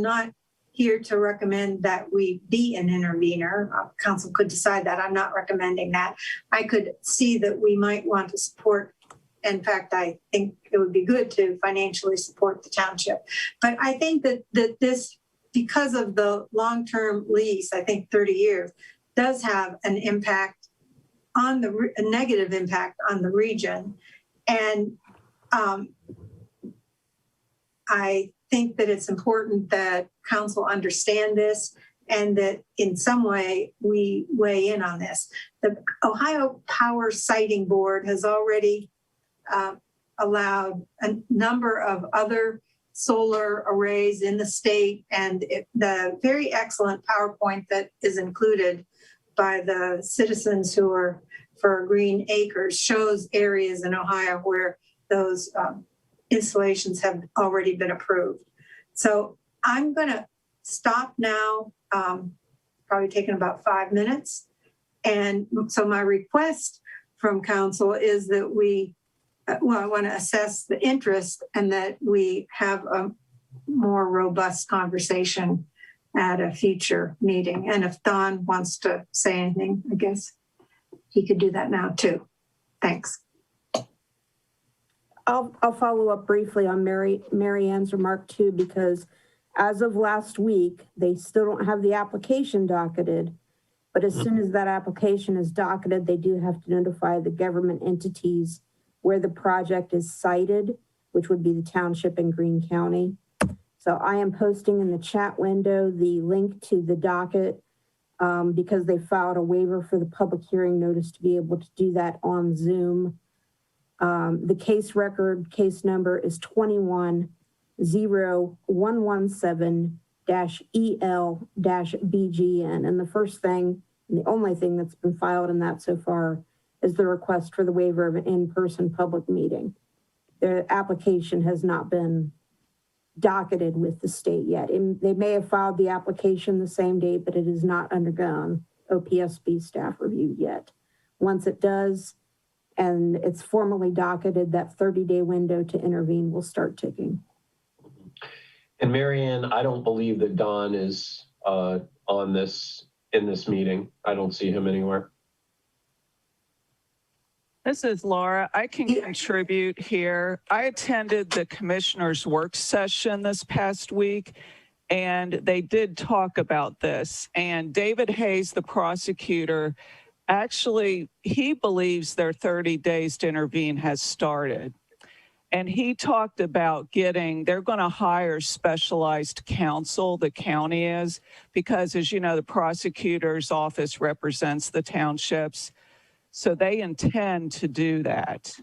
not here to recommend that we be an intervener. Council could decide that. I'm not recommending that. I could see that we might want to support. In fact, I think it would be good to financially support the township. But I think that this, because of the long-term lease, I think 30 years, does have an impact on a negative impact on the region. And I think that it's important that council understand this and that in some way we weigh in on this. The Ohio Power Siting Board has already allowed a number of other solar arrays in the state, and the very excellent PowerPoint that is included by the citizens who are for Green Acres shows areas in Ohio where those installations have already been approved. So I'm going to stop now, probably taking about 5 minutes. And so my request from council is that we, I want to assess the interest and that we have a more robust conversation at a future meeting. And if Don wants to say anything, I guess he could do that now too. Thanks. I'll follow up briefly on Mary Ann's remark too, because as of last week, they still don't have the application docketed. But as soon as that application is docketed, they do have to notify the government entities where the project is sited, which would be the township in Greene County. So I am posting in the chat window the link to the docket because they filed a waiver for the public hearing notice to be able to do that on Zoom. The case number is 21-0117-EL-BGN. And the first thing, and the only thing that's been filed in that so far is the request for the waiver of an in-person public meeting. The application has not been docketed with the state yet. They may have filed the application the same day, but it has not undergone OPSB staff review yet. Once it does, and it's formally docketed, that 30-day window to intervene will start ticking. And Mary Ann, I don't believe that Don is in this meeting. I don't see him anywhere. This is Laura. I can contribute here. I attended the commissioner's work session this past week, and they did talk about this. And David Hayes, the prosecutor, actually, he believes their 30 days to intervene has started. And he talked about they're going to hire specialized counsel, the county is, because as you know, the prosecutor's office represents the townships. So they intend to do that.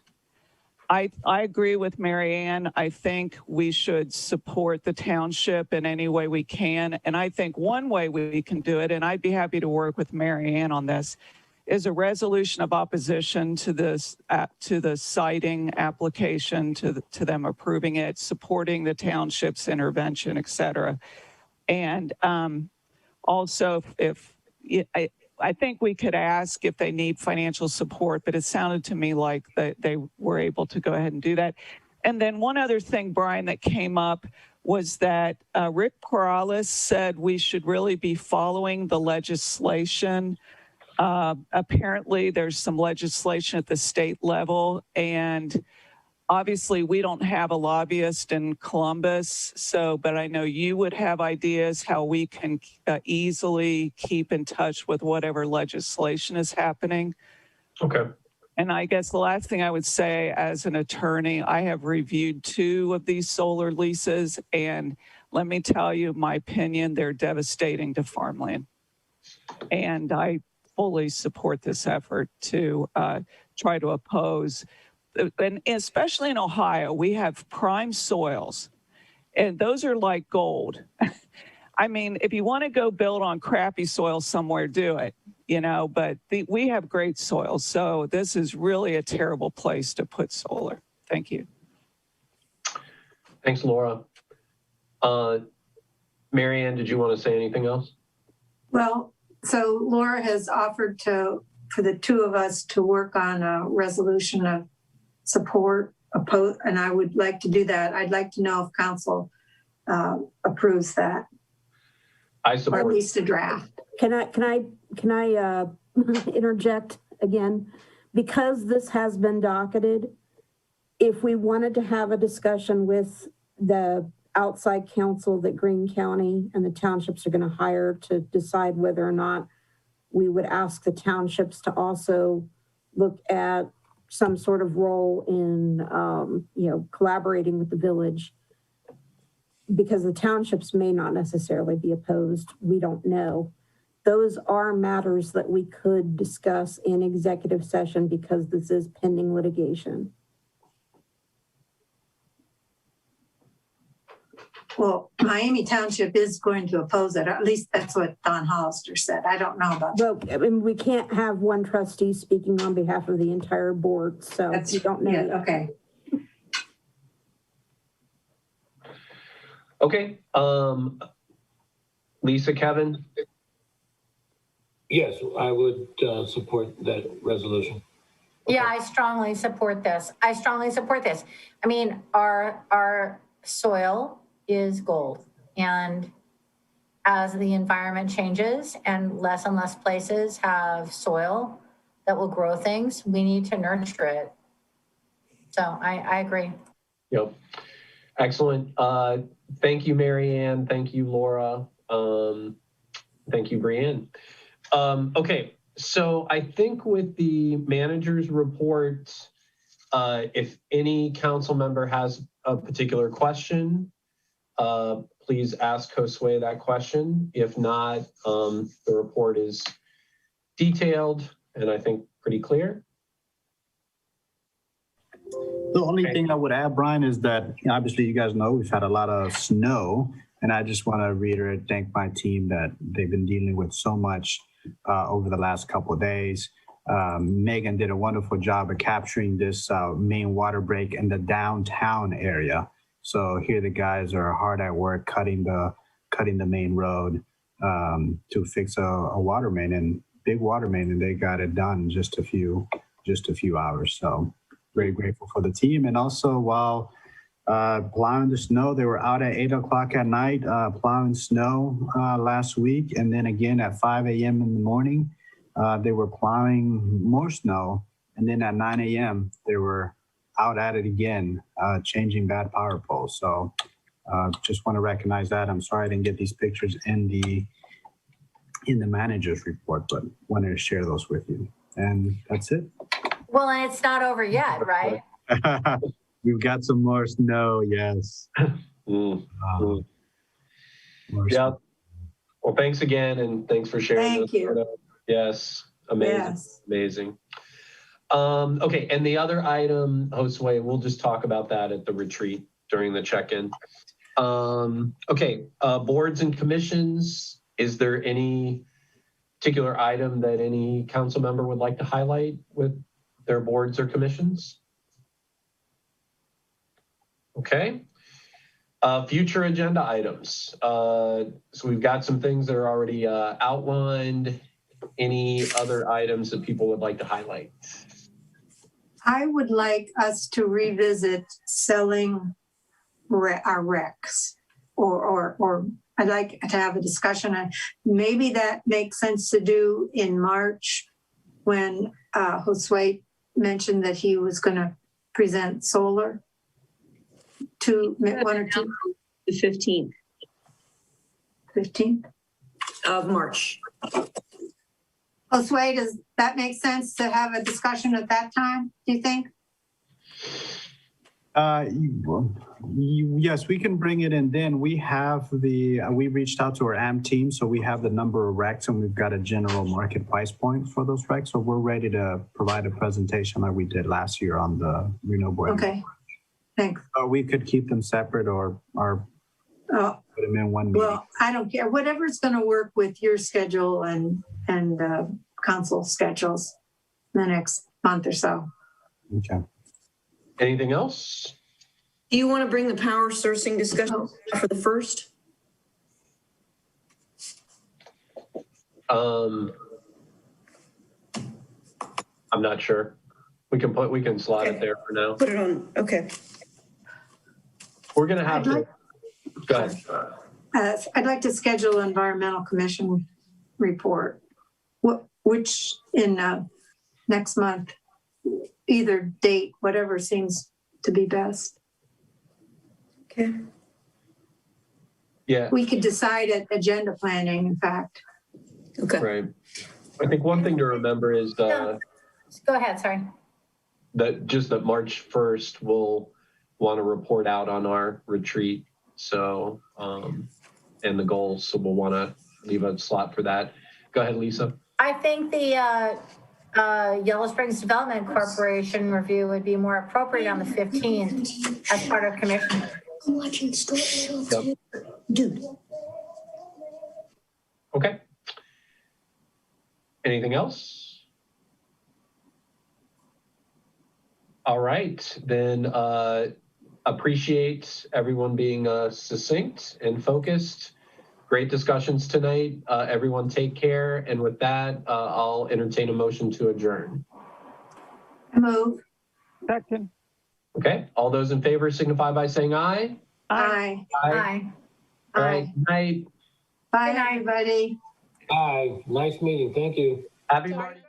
I agree with Mary Ann. I think we should support the township in any way we can. And I think one way we can do it, and I'd be happy to work with Mary Ann on this, is a resolution of opposition to this, to the citing application, to them approving it, supporting the township's intervention, et cetera. And also, I think we could ask if they need financial support, but it sounded to me like they were able to go ahead and do that. And then one other thing, Brian, that came up was that Rick Corrales said we should really be following the legislation. Apparently, there's some legislation at the state level, and obviously we don't have a lobbyist in Columbus, but I know you would have ideas how we can easily keep in touch with whatever legislation is happening. Okay. And I guess the last thing I would say as an attorney, I have reviewed 2 of these solar leases, and let me tell you my opinion, they're devastating to farmland. And I fully support this effort to try to oppose, and especially in Ohio, we have prime soils, and those are like gold. I mean, if you want to go build on crappy soil somewhere, do it, but we have great soils. So this is really a terrible place to put solar. Thank you. Thanks, Laura. Mary Ann, did you want to say anything else? Well, so Laura has offered for the 2 of us to work on a resolution of support, and I would like to do that. I'd like to know if council approves that. I support. Or at least a draft. Can I interject again? Because this has been docketed, if we wanted to have a discussion with the outside counsel that Greene County and the townships are going to hire to decide whether or not we would ask the townships to also look at some sort of role in, collaborating with the village, because the townships may not necessarily be opposed. We don't know. Those are matters that we could discuss in executive session because this is pending litigation. Well, Miami Township is going to oppose it. At least that's what Don Hollister said. I don't know about that. Well, I mean, we can't have one trustee speaking on behalf of the entire board, so we don't know. Yeah, okay. Okay. Lisa, Kevin? Yes, I would support that resolution. Yeah, I strongly support this. I mean, our soil is gold. And as the environment changes and less places have soil that will grow things, we need to nurture it. So I agree. Yep. Excellent. Thank you, Mary Ann. Thank you, Laura. Thank you, Brianne. Okay, so I think with the manager's report, if any council member has a particular question, please ask Josue that question. If not, the report is detailed and I think pretty clear. The only thing I would add, Brian, is that obviously you guys know we've had a lot of snow, and I just want to reiterate, thank my team that they've been dealing with so much over the last couple of days. Megan did a wonderful job of capturing this main water break in the downtown area. So here the guys are hard at work cutting the main road to fix a water main, and big water main, and they got it done in just a few hours. So very grateful for the team. And also while plowing the snow, they were out at 8 o'clock at night plowing snow last week, and then again at 5 a.m. in the morning they were plowing more snow, and then at 9 a.m. they were out at it again, changing bad power poles. So just want to recognize that. I'm sorry I didn't get these pictures in the manager's report, but wanted to share those with you. And that's it. Well, and it's not over yet, right? We've got some more snow, yes. Yeah. Well, thanks again, and thanks for sharing. Thank you. Photo. Yes, amazing, Yes. Amazing. Okay, and the other item, Josue, we'll just talk about that at the retreat during the check-in. Okay, boards and commissions. Is there any particular item that any council member would like to highlight with their boards or commissions? Okay. Future agenda items. So we've got some things that are already outlined. Any other items that people would like to highlight? I would like us to revisit selling our RECs, or I'd like to have a discussion on maybe that makes sense to do in March when Josue mentioned that he was going to present solar? One or two? The 15th 15th? of March. Oh, Sway, does that make sense to have a discussion at that time, do you think? Yes, we can bring it in then. We have we reached out to our AM team, so we have the number of racks and we've got a general market price point for those racks. So we're ready to provide a presentation like we did last year on the renewable energy. Okay, thanks. We could keep them separate or put them in one meeting. Well, I don't care. Whatever's going to work with your schedule and council schedules the next month or so. Okay. Anything else? Do you want to bring the power sourcing discussion for the first? I'm not sure. We can slot it there for now. Put it on, okay. We're gonna have to, go ahead. I'd like to schedule an environmental commission report, which in next month, either date, whatever seems to be best. Okay. Yeah. We could decide at agenda planning, in fact. Okay. Right. I think one thing to remember is Go ahead, sorry. that March 1st we'll want to report out on our retreat. So, and the goals. So we'll want to leave a slot for that. Go ahead, Lisa. I think the Yellow Springs Development Corporation review would be more appropriate on the 15th as part of commission. I'm watching Storm Show too. Dude. Okay. Anything else? All right, then appreciate everyone being succinct and focused. Great discussions tonight. Everyone take care. And with that, I'll entertain a motion to adjourn. Move. Second. Okay, all those in favor signify by saying aye. Aye. Aye. All right, night. Bye, everybody. Hi, nice meeting. Thank you. Happy Mardi Gras.